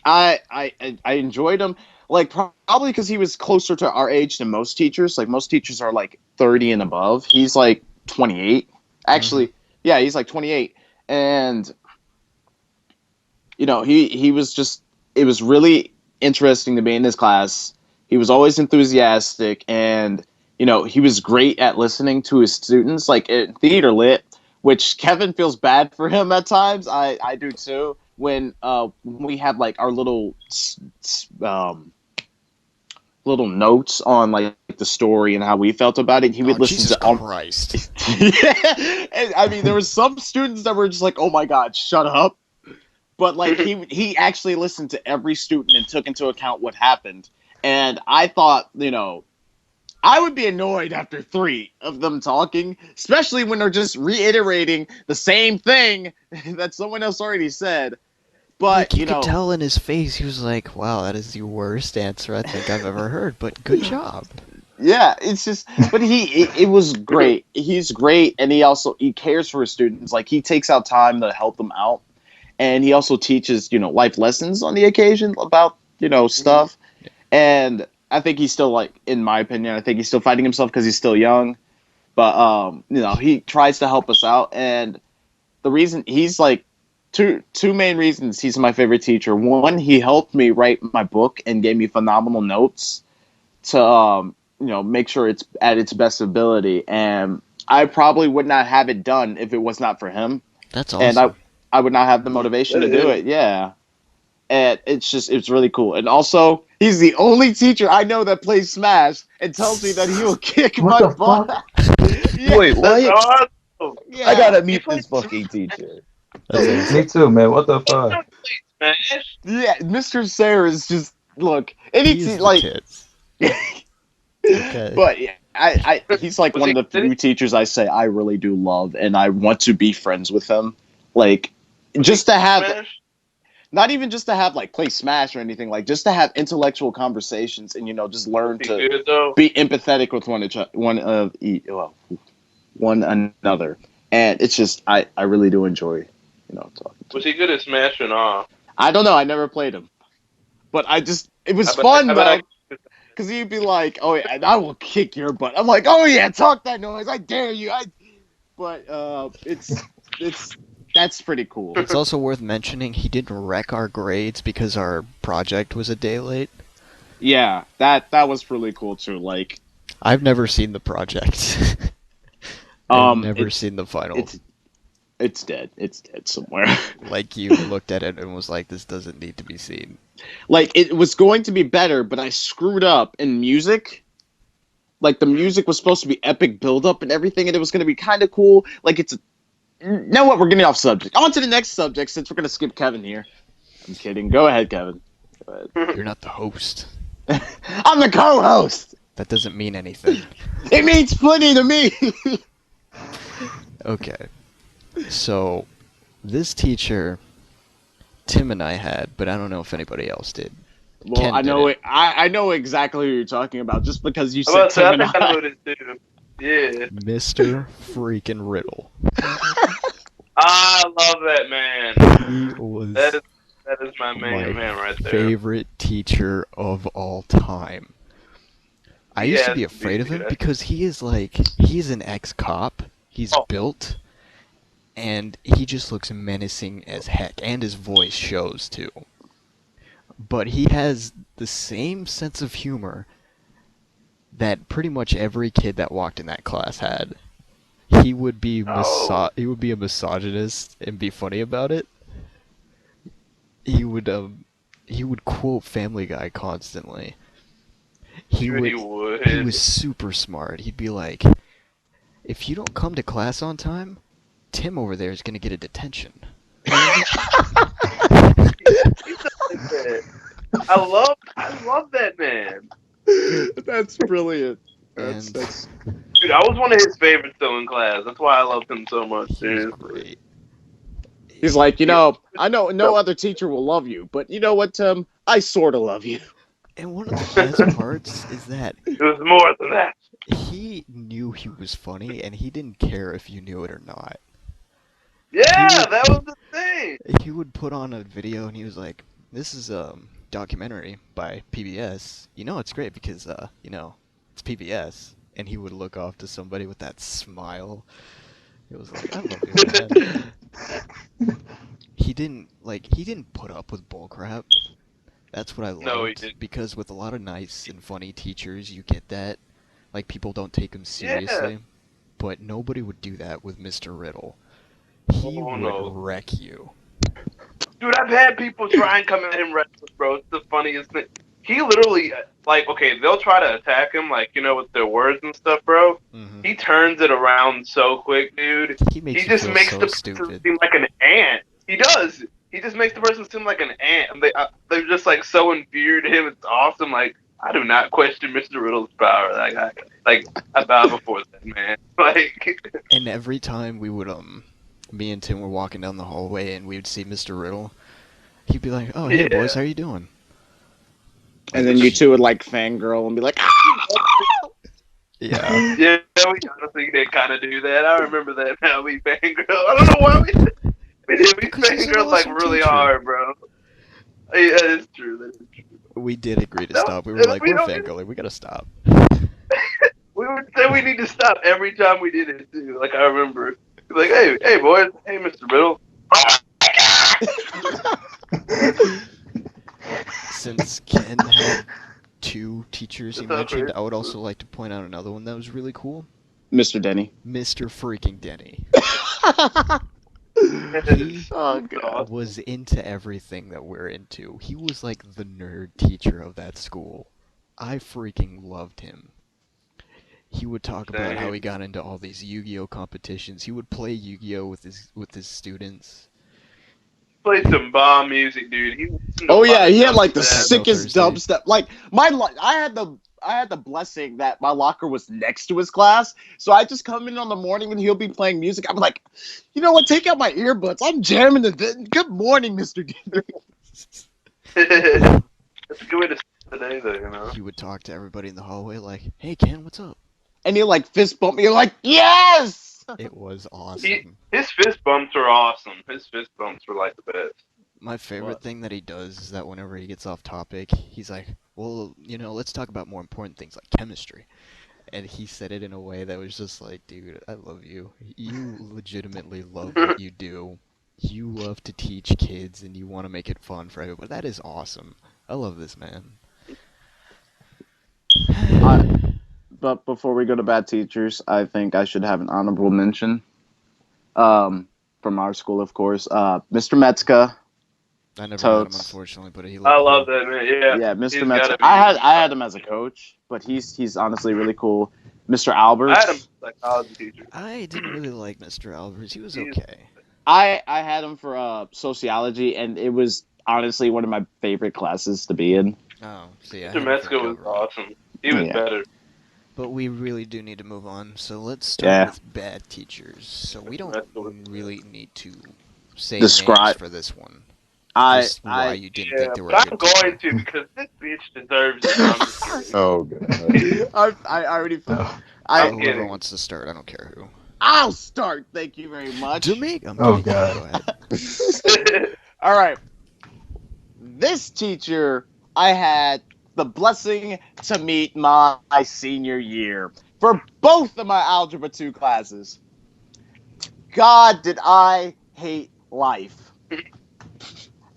I enjoyed him, like, probably because he was closer to our age than most teachers. Like, most teachers are like 30 and above. He's like 28. Actually, yeah, he's like 28. And he was just, it was really interesting to be in his class. He was always enthusiastic, and he was great at listening to his students, like in theater lit, which Kevin feels bad for him at times. I do too. When we had like our little notes on like the story and how we felt about it. He would listen
Jesus
to
Christ.
yeah. And, I mean, there were some students that were just like, "Oh my god, shut up!" But like he actually listened to every student and took into account what happened. And I thought, I would be annoyed after 3 of them talking, especially when they're just reiterating the same thing that someone else already said. But,
Like, you could tell in his face, he was like, wow, that is the worst answer I think I've ever heard, but good job.
yeah, it's just, but it was great. He's great, and he cares for his students. Like, he takes out time to help them out, and he also teaches, life lessons on the occasion about, stuff. And I think he's still, like, in my opinion, I think he's still fighting himself because he's still young. But, he tries to help us out, and the reason he's like two main reasons he's my favorite teacher. One, he helped me write my book and gave me phenomenal notes to make sure it's at its best ability, and I probably would not have it done if it was not for him.
That's
And
awesome.
I would not have the motivation to do it. Yeah. And it's really cool. And also, he's the only teacher I know that plays Smash and tells me that he will kick
What
my
the
butt.
fuck?
Yeah.
Wait,
That's
what?
awesome.
Yeah.
I gotta
He
meet
played
this fucking teacher.
That's
Me
awesome.
too, man. What the fuck?
Smash.
Yeah, Mr. Sayre is just look.
He is the
Like,
tits. Okay.
but yeah, he's like
Was
one
he
of the
good?
few teachers I say I really do love, and I want to be friends with him. Like,
Was
just
he
to have,
Smash?
not even just to have like play Smash or anything, like just to have intellectual conversations and just
Was
learn
he
to
good though?
be empathetic with one another. And it's just I really do enjoy talking to
Was
him.
he good at Smash or not?
I don't know, I never played him, but it was
I bet.
fun
I bet I.
though. Because he'd be like, "Oh yeah, and I will kick your butt." I'm like, "Oh yeah, talk that noise. I dare you." But it's that's pretty cool.
It's also worth mentioning he didn't wreck our grades because our project was a day late.
Yeah, that was really cool too. Like,
I've never seen the project. I've never
it's
seen the final.
it's dead. It's dead somewhere.
Like, you looked at it and was like, this doesn't need to be seen.
Like, it was going to be better, but I screwed up in music. Like, the music was supposed to be epic build up and everything, and it was going to be kind of cool. Like, you know what? We're getting off subject. On to the next subject since we're going to skip Kevin here. I'm kidding. Go ahead, Kevin. Go ahead.
You're not the host.
I'm the co-host.
That doesn't mean anything.
It means plenty to me.
Okay. So, this teacher, Tim and I had, but I don't know if anybody else did.
Well,
Ken
I
did
know
it.
it. I know exactly who you're talking about just because you
I'm about
said
to say,
Tim
I
and
think I know
I.
what it is too. Yeah.
Mr. freaking Riddle.
I love that man.
He was
That is my main
my
man right there.
favorite teacher of all time. I
He
used to
has
be
to
afraid of him
dude.
because he's an ex-cop. He's
Oh.
built, and he just looks menacing as heck, and his voice shows too. But he has the same sense of humor that pretty much every kid that walked in that class had. He would be
Oh.
he would be a misogynist and be funny about it. He would quote Family Guy constantly. He
Sure
would
he would.
he was super smart. He'd be like, if you don't come to class on time, Tim over there is gonna get a detention.
He's not like that. I love that man.
That's brilliant.
And
That's
Dude, I was one of his favorites though in class. That's why I loved him so much,
he was
seriously.
great.
He's like, I know no other teacher will love you, but you know what, Tim? I sort of love you.
And one of the best parts is that
It was more than that.
he knew he was funny, and he didn't care if you knew it or not.
Yeah,
He would-
that was the thing.
He would put on a video, and he was like, "This is a documentary by PBS. You know it's great because it's PBS." And he would look off to somebody with that smile. It was like, I love you, man. He didn't put up with bullcrap. That's what I loved.
No, he didn't.
Because with a lot of nice and funny teachers, you get that. Like, people don't take him seriously.
Yeah.
But nobody would do that with Mr. Riddle. He
Oh,
would
no.
wreck you.
Dude, I've had people try and come at him reckless, bro. It's the funniest thing. he literally like okay, they'll try to attack him like with their words and stuff, bro.
Hmm.
He turns it around so quick, dude.
He
He
makes you
just
feel
makes
so
the person
stupid.
seem like an ant. He does. He just makes the person seem like an ant. And they're just like so inferior to him. It's awesome. Like I do not question Mr. Riddle's power. I bow before that man. Like
And every time we would me and Tim were walking down the hallway and we would see Mr. Riddle, he'd be like, "Oh, hey boys,
yeah.
how you doing?"
And
Like,
then you two would like fangirl and be like, ah!
yeah.
Yeah, we honestly did kind of do that. I remember that now. We fangirl. I don't know why we did. We
Because he's an
fangirl like
awesome
really
teacher.
hard, bro. Yeah, that is true. That is true.
We did agree to
No,
stop. We were like,
we
we're
don't.
fangirling. We gotta stop.
We would say we need to stop every time we did it too. Like I remember, like, hey, boys, hey, Mr. Riddle.
Since Ken had two teachers he
That's how
mentioned,
crazy
I would
it
also
was.
like to point out another one that was really cool.
Mr. Denny.
Mr. freaking Denny. He
Oh god.
was into everything that we're into. He was like the nerd teacher of that school. I freaking loved him. He would talk about how he
Same.
got into all these Yu-Gi-Oh competitions. He would play Yu-Gi-Oh with his students.
Played some bomb music, dude. He listened to
Oh
a lot
yeah,
of
he had like the
dubstep.
Techno
sickest
Thursday.
dubstep. Like I had the blessing that my locker was next to his class, so I just come in on the morning and he'll be playing music. I'm like, you know what? Take out my earbuds. I'm jamming the. Good morning, Mr. D.
That's a good way to start the day, though.
He would talk to everybody in the hallway like, "Hey Ken, what's up?"
And he'll like fist bump me. Like yes.
It was
He
awesome.
his fist bumps were awesome. His fist bumps were like the best.
My favorite
What?
thing that he does is that whenever he gets off topic, he's like, "Well, let's talk about more important things like chemistry." And he said it in a way that was just like, "Dude, I love you. You legitimately love what you do. You love to teach kids and you want to make it fun for everybody. That is awesome. I love this man."
But before we go to bad teachers, I think I should have an honorable mention. From our school, of course, Mr. Metzka,
I never met him
totes.
unfortunately, but he
I
looked
love
cool.
that man. Yeah,
Yeah, Mr.
he's
Metzka.
gotta be.
I had him as a coach, but he's honestly really cool. Mr.
I had him
Alberts.
as a psychology teacher.
I didn't really like Mr. Alvarez. He was
He's
okay.
I had him for sociology, and it was honestly one of my favorite classes to be in.
Oh, see, I
Mr.
had him for
Metzger was
government.
awesome. He was
Yeah.
better.
But we really do need to move on. So let's start
Yeah.
with bad teachers. So we don't
Metzger was
really need to say
Describe-
names for this one.
I
Just why you didn't think they were
but
a
I'm
good teacher.
going to because this bitch deserves it. No, I'm just kidding.
Oh god.
I already
No.
So
I'm
whoever
kidding.
wants to start, I don't care who.
I'll start. Thank you very much.
To me, I'm
Oh,
kidding.
God.
Go ahead.
All right. This teacher I had the blessing to meet my senior year for both of my Algebra 2 classes. God, did I hate life.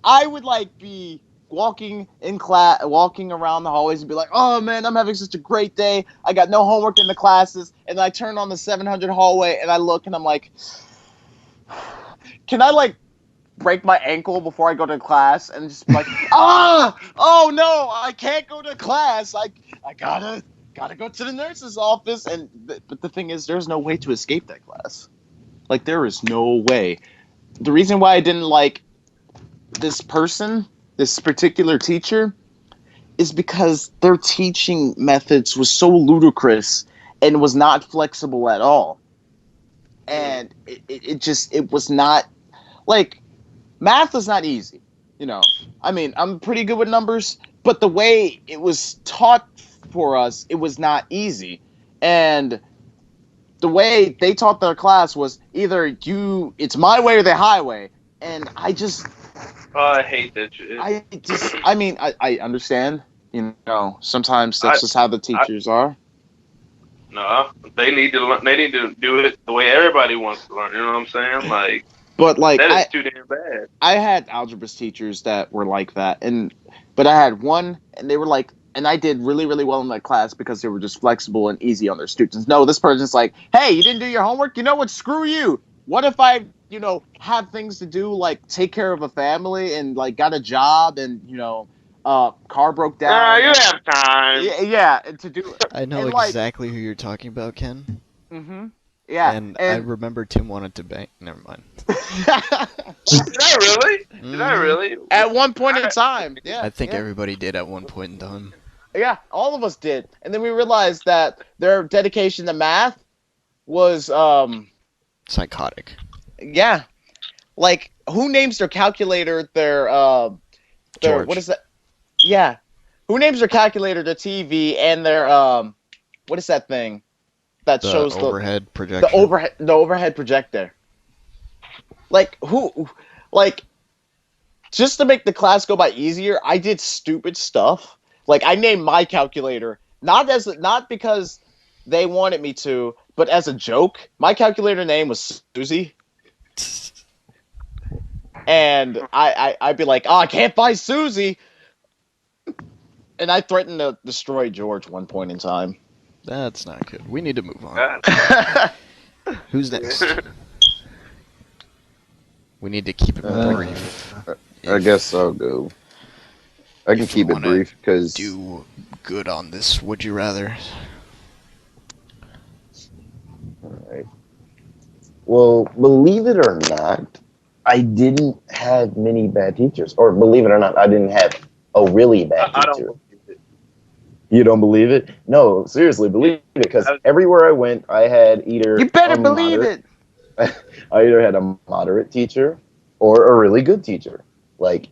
I would like be walking in class, walking around the hallways and be like, "Oh man, I'm having such a great day. I got no homework in the classes." And I turn on the 700 hallway and I look and I'm like, "Can I like break my ankle before I go to class?" And just be like, oh no, I can't go to class. I gotta go to the nurse's office." And but the thing is, there's no way to escape that class. Like there is no way. The reason why I didn't like this person, this particular teacher, is because their teaching methods was so ludicrous and was not flexible at all. And it was not like math is not easy. I mean, I'm pretty good with numbers, but the way it was taught for us, it was not easy. And the way they taught their class was either it's my way or the highway. And
Oh, I hate that shit.
I mean, I understand, sometimes that's just how the teachers are.
No, they need to learn. They need to do it the way everybody wants to learn. You know what I'm saying? Like
But like,
that is too damn bad.
I had algebra teachers that were like that, but I had one, and they were like, and I did really, really well in that class because they were just flexible and easy on their students. No, this person's like, "Hey, you didn't do your homework? You know what? Screw you. What if I, have things to do, like take care of a family and like got a job and car broke
Nah,
down.
you have time.
Yeah, and to do
I know
and like,
exactly who you're talking about, Ken.
yeah,
And I
and
remember Tim wanted to bang. Never mind.
Did I really? Did I
Hmm.
really?
at one point in time,
I
yeah,
think
yeah,
everybody did at one point in time.
yeah, all of us did, and then we realized that their dedication to math was,
Psychotic.
yeah, like who names their calculator their what
George.
is that? Yeah, who names their calculator their TV and their what is that thing that
The
shows
overhead
the
projector.
overhead projector? Like who, like just to make the class go by easier, I did stupid stuff. Like I named my calculator not because they wanted me to, but as a joke. My calculator name was Susie, and I'd be like, "Oh, I can't buy Susie," and I threatened to destroy George one point in time.
That's not good. We need to move on.
God.
Who's next? We need to keep it
Uh,
brief.
I guess I'll go. I can
If we
keep it
want to
brief because
do good on this, would you rather?
Alright. Well, believe it or not, I didn't have many bad teachers. Or believe it or not, I didn't have a really bad
I don't
teacher.
believe it.
You don't believe it? No, seriously, believe it. Because
I,
everywhere I went, I had
You
either
better
a
believe
moderate,
it.
I either had a moderate teacher or a really good teacher. Like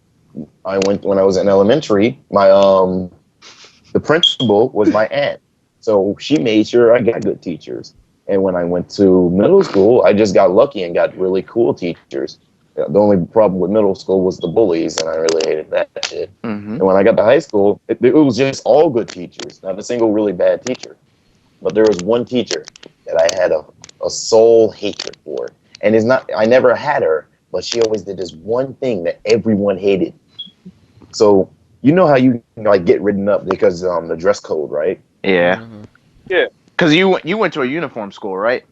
I went when I was in elementary, the principal was my aunt. So she made sure I got good teachers. And when I went to middle school, I just got lucky and got really cool teachers. The only problem with middle school was the bullies, and I really hated that shit.
Mm-hmm.
And when I got to high school, it was just all good teachers, not a single really bad teacher. But there was one teacher that I had a soul hatred for. And it's not, I never had her, but she always did this one thing that everyone hated. So you know how you like get written up because the dress code, right?
Yeah,
Hmm.
yeah.
because you went to a uniform school, right?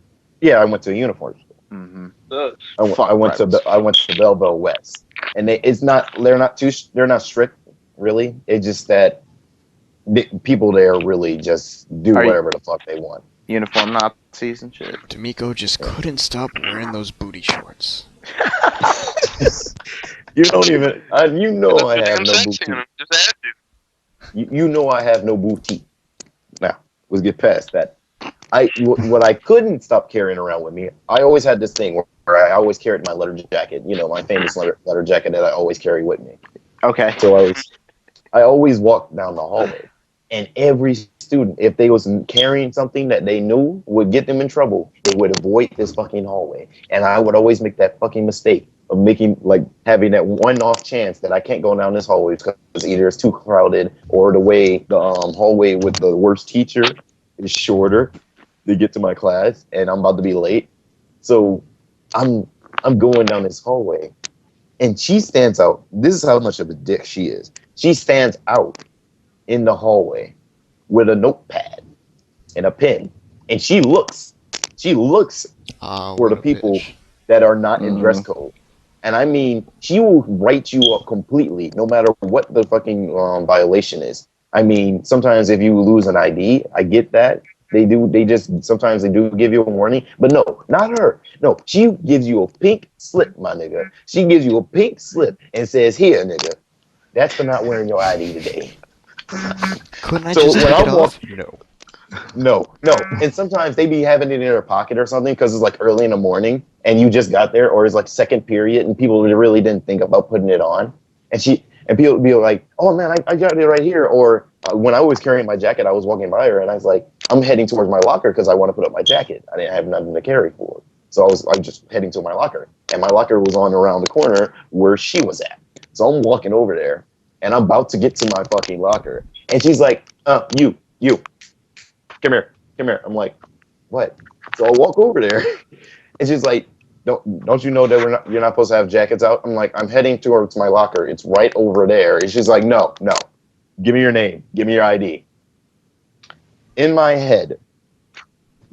Yeah, I went to a uniform school.
Mm-hmm.
Sucks.
I
Fuck
went
private
to
school.
I went to Belleville West, and they're not strict really. It's just that the people there really just do
Are you
whatever the fuck they want.
uniform Nazis and shit?
D'Amico just couldn't stop wearing those booty shorts.
You don't even you
It
know
looks
I have
damn
no
sexy on
boutique.
him. Just ask you.
You know I have no boutique. Now let's get past that. What I couldn't stop carrying around with me. I always had this thing where I always carried my leather jacket. You know, my famous leather jacket that I always carry with me.
Okay.
So I always walked down the hallway, and every student, if they was carrying something that they knew would get them in trouble, they would avoid this fucking hallway. And I would always make that fucking mistake of having that one off chance that I can't go down this hallway because either it's too crowded or the way the hallway with the worst teacher is shorter to get to my class, and I'm about to be late. So I'm I'm going down this hallway, and she stands out. This is how much of a dick she is. She stands out in the hallway with a notepad and a pen, and she looks
Ah,
for the
what a
people
bitch.
that are not in dress
Mm.
code. And I mean, she will write you up completely, no matter what the fucking violation is. I mean, sometimes if you lose an ID, I get that. Sometimes they do give you a warning, but no, not her. No, she gives you a pink slip, my nigga. She gives you a pink slip and says, here, nigga, that's for not wearing your ID today.
Couldn't I
So
just
when
take it
I'm
off?
walking,
No.
no. And sometimes they be having it in their pocket or something because it's like early in the morning and you just got there, or it's like second period and people really didn't think about putting it on. And people would be like, oh man, I got it right here. Or when I was carrying my jacket, I was walking by her and I was like, I'm heading towards my locker because I want to put up my jacket. I didn't have nothing to carry for. So I'm just heading to my locker. And my locker was on around the corner where she was at. So I'm walking over there and I'm about to get to my fucking locker. And she's like, you, come here. I'm like, what? So I walk over there, and she's like, don't you know that you're not supposed to have jackets out? I'm like, I'm heading towards my locker. It's right over there. And she's like, no, give me your name, give me your ID. In my head,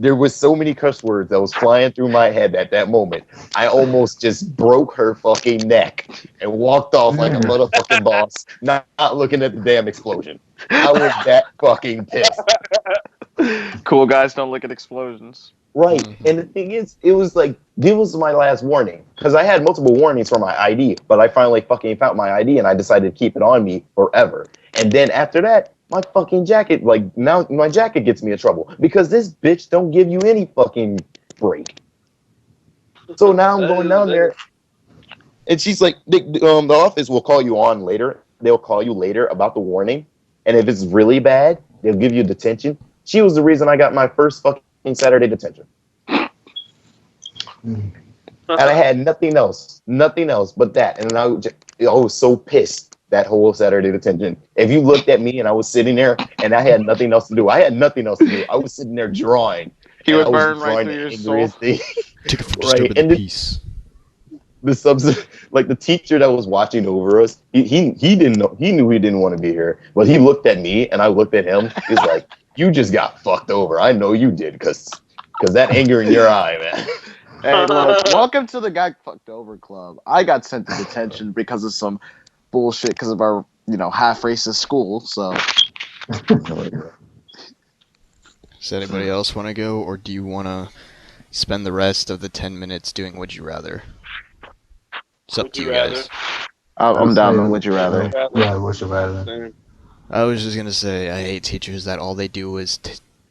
There was so many cuss words that was flying through my head at that moment. I almost just broke her fucking neck and walked off like a motherfucking boss, not looking at the damn explosion. I was that fucking pissed.
Cool guys don't look at explosions.
Right.
Mhm.
And the thing is, it was like, this was my last warning. Because I had multiple warnings for my ID, but I finally fucking found my ID and I decided to keep it on me forever. And then after that, my fucking jacket, like, now my jacket gets me in trouble. Because this bitch don't give you any fucking break. So now I'm going down there, and she's like, the office will call you on later. They'll call you later about the warning. And if it's really bad, they'll give you detention. She was the reason I got my first fucking Saturday detention. And I had nothing else but that. And I was so pissed that whole Saturday detention. If you looked at me and I was sitting there and I had nothing else to do, I was sitting there drawing.
He
And
would
I was
burn right
drawing
through
the
your
angriest
soul.
thing.
Took it for
Right,
disturbing
and
the peace.
the subs, like the teacher that was watching over us, he didn't know, he knew he didn't want to be here, but he looked at me and I looked at him. He's like, "You just got fucked over. I know you did, cause that anger in your eye, man."
Hey, look, welcome to the Guy Fucked Over Club. I got sent to detention because of some bullshit because of our, half racist school, so.
Does anybody else want to go, or do you want to spend the rest of the 10 minutes doing Would You Rather? It's up
Would
to
you
you
rather?
guys.
I'm down with Would You Rather.
Yeah, would you rather?
I was just going to say, I hate teachers that all they do is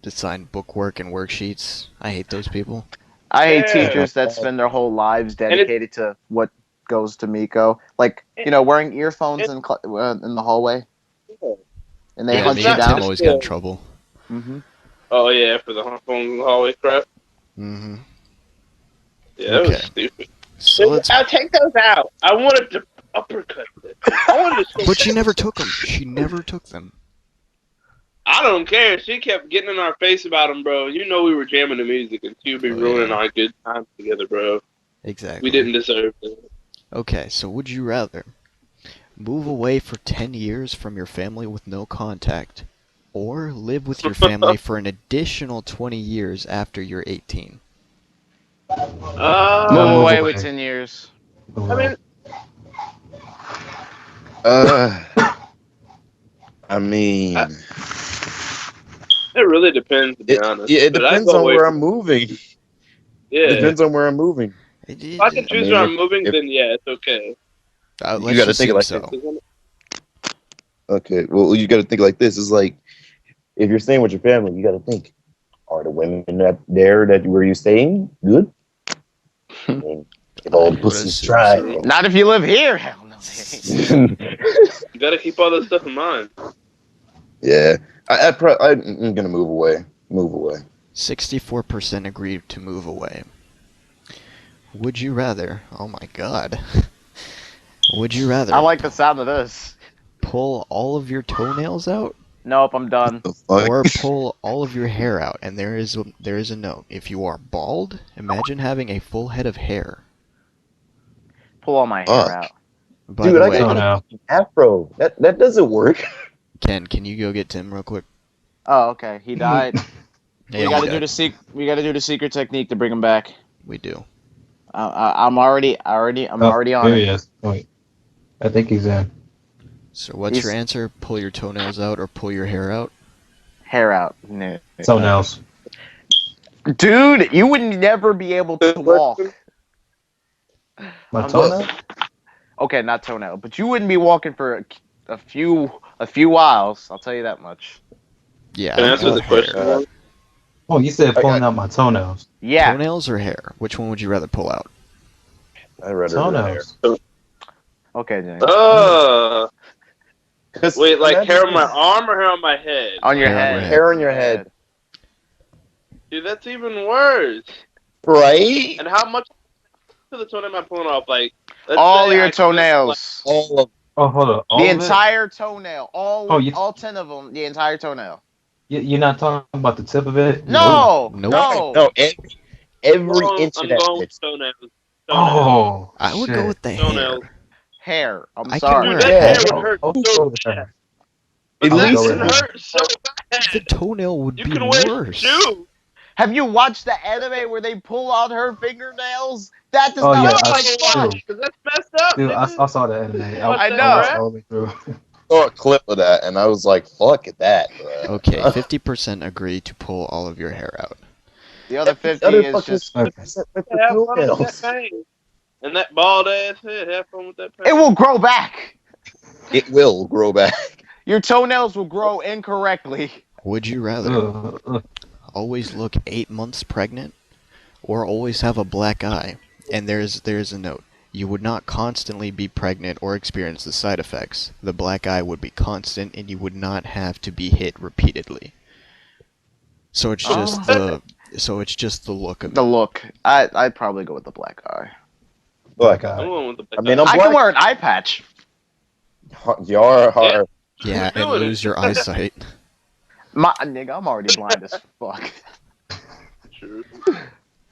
assign bookwork and worksheets. I hate those people.
I hate
Yeah.
teachers that spend their whole lives dedicated to what goes to Miko. Like, wearing earphones in the hallway. And they
Yeah,
hunt
me
you
and
down.
Tim always got in trouble.
Mm-hmm.
Oh yeah, for the phone hallway crap.
Mm-hmm.
Yeah, that
Okay.
was stupid.
So let's...
I'll take those out. I wanted to uppercut it. I wanted to.
But she never took them. She never took them.
I don't care. She kept getting in our face about them, bro. You know we were jamming the music, and she would be ruining our good times together, bro.
Exactly.
We didn't deserve it.
Okay, so would you rather move away for 10 years from your family with no contact, or live with your family for an additional 20 years after you're 18?
Move
move
away
away.
with 10 years.
I mean,
I mean,
it really depends, to be honest.
it
But I'd
depends
go
on
away
where
from-
I'm moving.
Yeah.
Depends on where I'm moving.
If I can choose where I'm moving, then yeah, it's okay.
Let's
You gotta
just
think
assume
like
so.
Okay, well, you got to think like this. It's like, if you're staying with your family, you got to think: are the women that where you staying good? I mean, if all the
would
pussy's
assume
dry.
so.
Not if you live here. Hell no.
You gotta keep all that stuff in mind.
Yeah, I'm gonna move away. Move away.
64% agreed to move away. Would you rather? Oh my god. Would you rather
I like the sound of this.
pull all of your toenails out,
Nope, I'm done.
The fuck?
or pull all of your hair out? And there is a note. If you are bald, imagine having a full head of hair.
Pull all my
Fuck.
hair out.
By
Dude,
the
I
way,
got
Toenail.
an afro. That doesn't work.
Ken, can you go get Tim real quick?
Oh, okay. He died.
Yeah,
we
you
gotta
got
do
it.
We gotta do the secret technique to bring him back.
We do.
I'm already on
There he
it.
is. Wait, I think he's in.
So what's your
He's-
answer? Pull your toenails out or pull your hair out?
Hair out. No.
Toenails.
Dude, you would never be able to walk.
My
I'm
toenail?
Okay, not toenail, but you wouldn't be walking for a few whiles. I'll tell you that much.
Yeah.
Can I
I'd
answer
go
the
with hair.
question?
Oh, you said pulling out my toenails.
Yeah.
Toenails or hair? Which one would you rather pull out?
I read it in there.
Toenails.
Okay, James.
Wait, like hair on my arm or hair on my head?
On your
Hair on
head.
your head.
Hair on your head.
Dude, that's even worse.
Right?
And how much of the toenail am I pulling off? Like, let's
All
say
your
I clip, like,
toenails.
All of
Oh, hold up. All
The
of it?
entire toenail.
Oh, you-
All 10 of them. The entire toenail.
You're not talking about the tip of it?
No.
Nope.
No.
no, every inch
I'm
of that
going with
bitch.
toenails.
Oh,
I would
shit.
go with the
Toenails.
hair.
Hair. I'm
I can
sorry.
wear
Dude,
a
that
Yeah.
hair would hurt
Oh,
so
oh,
bad.
At
But that
least
go
didn't
with
hurt so bad.
The toenail would
You
be
can wear
worse.
shoes.
Have you watched the anime where they pull out her fingernails? That does
Oh
not
yeah,
look like
dude,
flesh.
Cause that's messed up,
dude, I
nigga.
saw that anime.
Watch
I
that
I watched
know.
it
crap.
all the way through.
Saw a clip of that, and I was like, "Fuck that, bro."
Okay, 50% agree to pull all of your hair out.
The other
The
50
other
is
fucking
just.
Okay.
50% with the
Have fun with that
toenails.
pain. And that bald ass head. Have fun with that pain.
It will grow back.
It will grow back.
Your toenails will grow incorrectly.
Would you rather always look 8 months pregnant or always have a black eye? And there's a note. You would not constantly be pregnant or experience the side effects. The black eye would be constant and you would not have to be hit repeatedly. So it's just the look of
The
it.
look. I'd probably go with the black eye.
Black
Look,
I'm
eye.
going with the
I mean, I'm
I can
black.
wear an eye patch.
Y'all are.
Yeah,
Who's
and
doing
lose
it?
your eyesight.
My nigga, I'm already blind as fuck.
True.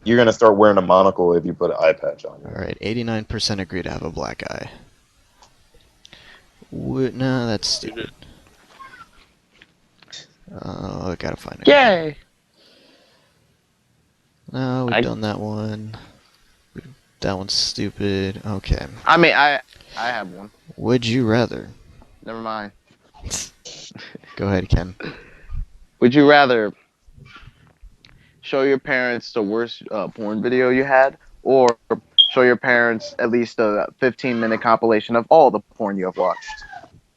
You're gonna start wearing a monocle if you put an eye patch on.
Alright, 89% agree to have a black eye. No, that's stupid. I gotta find it.
Yay!
No, we've
I-
done that one. That one's stupid. Okay.
I mean, I have one.
Would you rather?
Never mind.
Go ahead, Ken.
Would you rather show your parents the worst porn video you had, or show your parents at least a 15-minute compilation of all the porn you have watched?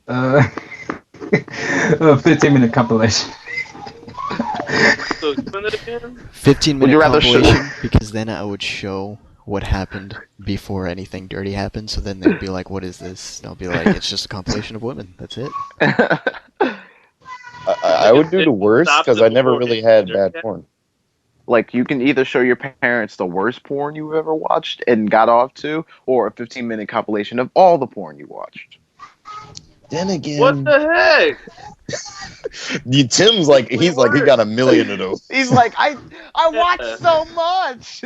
A 15-minute compilation.
So explain it again.
15-minute
Would you rather show-
compilation, because then I would show what happened before anything dirty happened, so then they'd be like, what is this? And I'll be like, it's just a compilation of women. That's it.
I would do the worst
Stop
because
it
I never
before
really
it-
had bad porn.
Like, you can either show your parents the worst porn you ever watched and got off to, or a 15-minute compilation of all the porn you watched.
Then
What
again,
the heck?
Tim's like he's like he got a million of those.
He's like, I watched so much.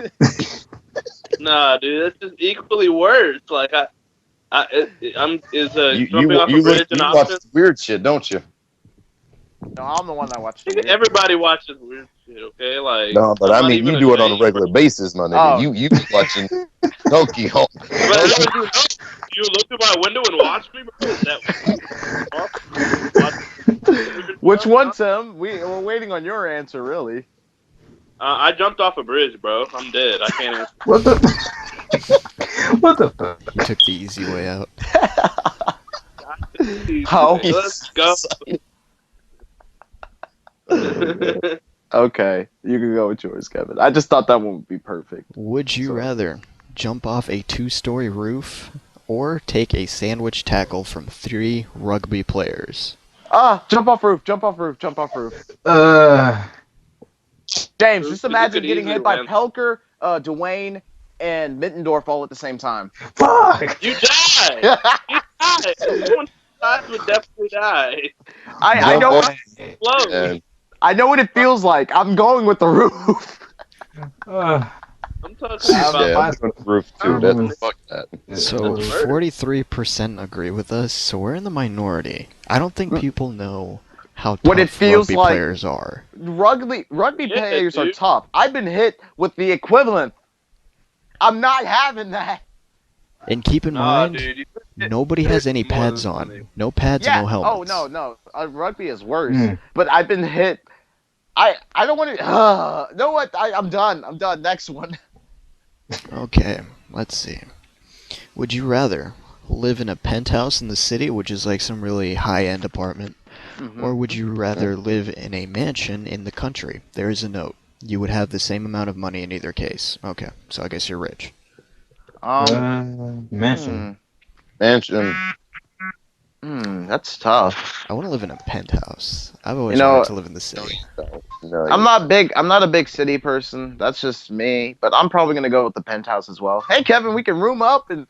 Nah, dude, that's just equally worse. Like I'm
You
jumping off a bridge an
watch
option.
weird shit, don't you?
No, I'm the one that watched the
Nigga,
weird.
everybody watches weird shit, okay? Like
No, but
I'm
I
not
mean
even
you do it on a
ashamed,
regular
bro.
basis, my nigga.
Oh.
You be watching Donkey Kong.
But you look through my window and watch me, bro. Is that
Which one, Tim? We're waiting on your answer, really.
I jumped off a bridge, bro. I'm dead. I can't answer.
What the? What the fuck?
You took the easy way out.
How?
Let's go.
Okay, you can go with yours, Kevin. I just thought that one would be perfect.
Would you
So-
rather jump off a 2-story roof or take a sandwich tackle from 3 rugby players?
Jump off roof, jump off roof, jump off roof. James, just
You
imagine
could
getting
easily
hit by
ran-
Pelker, Dwayne, and Mittendorf all at the same time.
Fuck!
You died. You died. Someone died would definitely die.
I know
Close.
And
I know what it feels like. I'm going with the roof.
Uh,
I'm talking about.
yeah, I'm doing the roof too. That's fuck that.
So
yeah.
43% agree with us, so we're in the minority. I don't think people know how
What
tough
it feels
rugby
like-
players are.
Rugby
Yeah,
players are
dude.
tough. I've been hit with the equivalent. I'm not having that.
And keep in
Nah,
mind,
dude. You
nobody has any
more than
pads
funny.
on. No pads
Yeah.
and no helmets.
Oh no. Rugby is worse.
Mm.
But I've been hit. I don't want to. Know what? I'm done. I'm done. Next one.
Okay, let's see. Would you rather live in a penthouse in the city, which is like some really high-end apartment, or would you rather live in a mansion in the country? There is a note. You would have the same amount of money in either case. Okay, so I guess you're rich.
Mansion.
Mansion.
That's tough.
I want to live in a penthouse. I've always
You know-
wanted to live in the city.
No,
I'm not big. I'm not a big city person. That's just me. But I'm probably gonna go with the penthouse as well. Hey, Kevin, we can room up and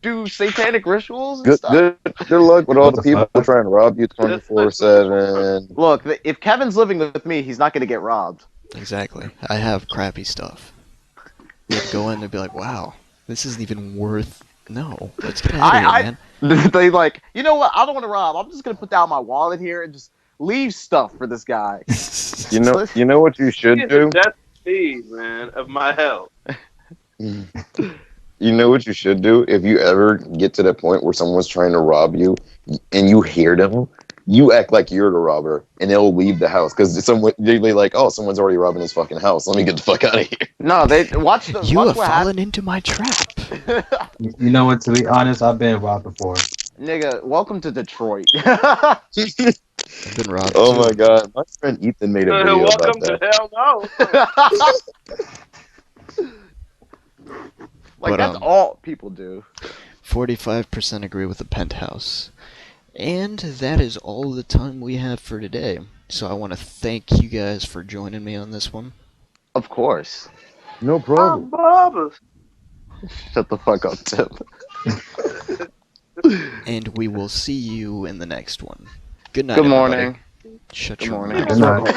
do satanic rituals and
Good,
stuff.
good luck with all
What
the
the
people
fuck?
trying to rob you 24/7.
Look, if Kevin's living with me, he's not gonna get robbed.
Exactly. I have crappy stuff. You'd go in and be like, wow, this isn't even worth... No, let's get out of here, man.
They like, you know what? I don't want to rob. I'm just gonna put down my wallet here and just leave stuff for this guy.
You know what you
He
should
is
do?
the death speed, man, of my health.
You know what you should do? If you ever get to that point where someone's trying to rob you and you hear them, you act like you're the robber and they'll leave the house because they'll be like, oh, someone's already robbing his fucking house. Let me get the fuck out of here.
No, they watch
You
watch
have
what
fallen into my trap.
happened.
You know what? To be honest, I've been robbed before.
Nigga, welcome to Detroit.
I've been robbed
Oh
too.
my god, my friend Ethan made a video about
Welcome to
that.
hell no.
Like
But,
that's all people do.
45% agree with the penthouse. And that is all the time we have for today. So I want to thank you guys for joining me on this one.
Of course.
No problem.
Bobbers.
Shut the fuck up, Tim.
And we will see you in the next one. Good night,
Good
everybody.
morning.
Shut
Good
your
morning.
mouth.
Good night.